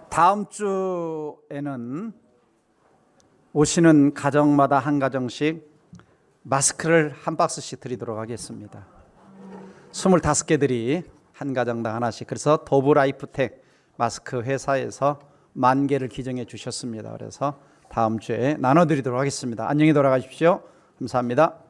다음 주에는 오시는 가정마다 한 가정씩 마스크를 한 박스씩 드리도록 하겠습니다. 25개들이 한 가정당 하나씩. 그래서 더브라이프텍 마스크 회사에서 10,000개를 기증해 주셨습니다. 그래서 다음 주에 나눠드리도록 하겠습니다. 안녕히 돌아가십시오. 감사합니다.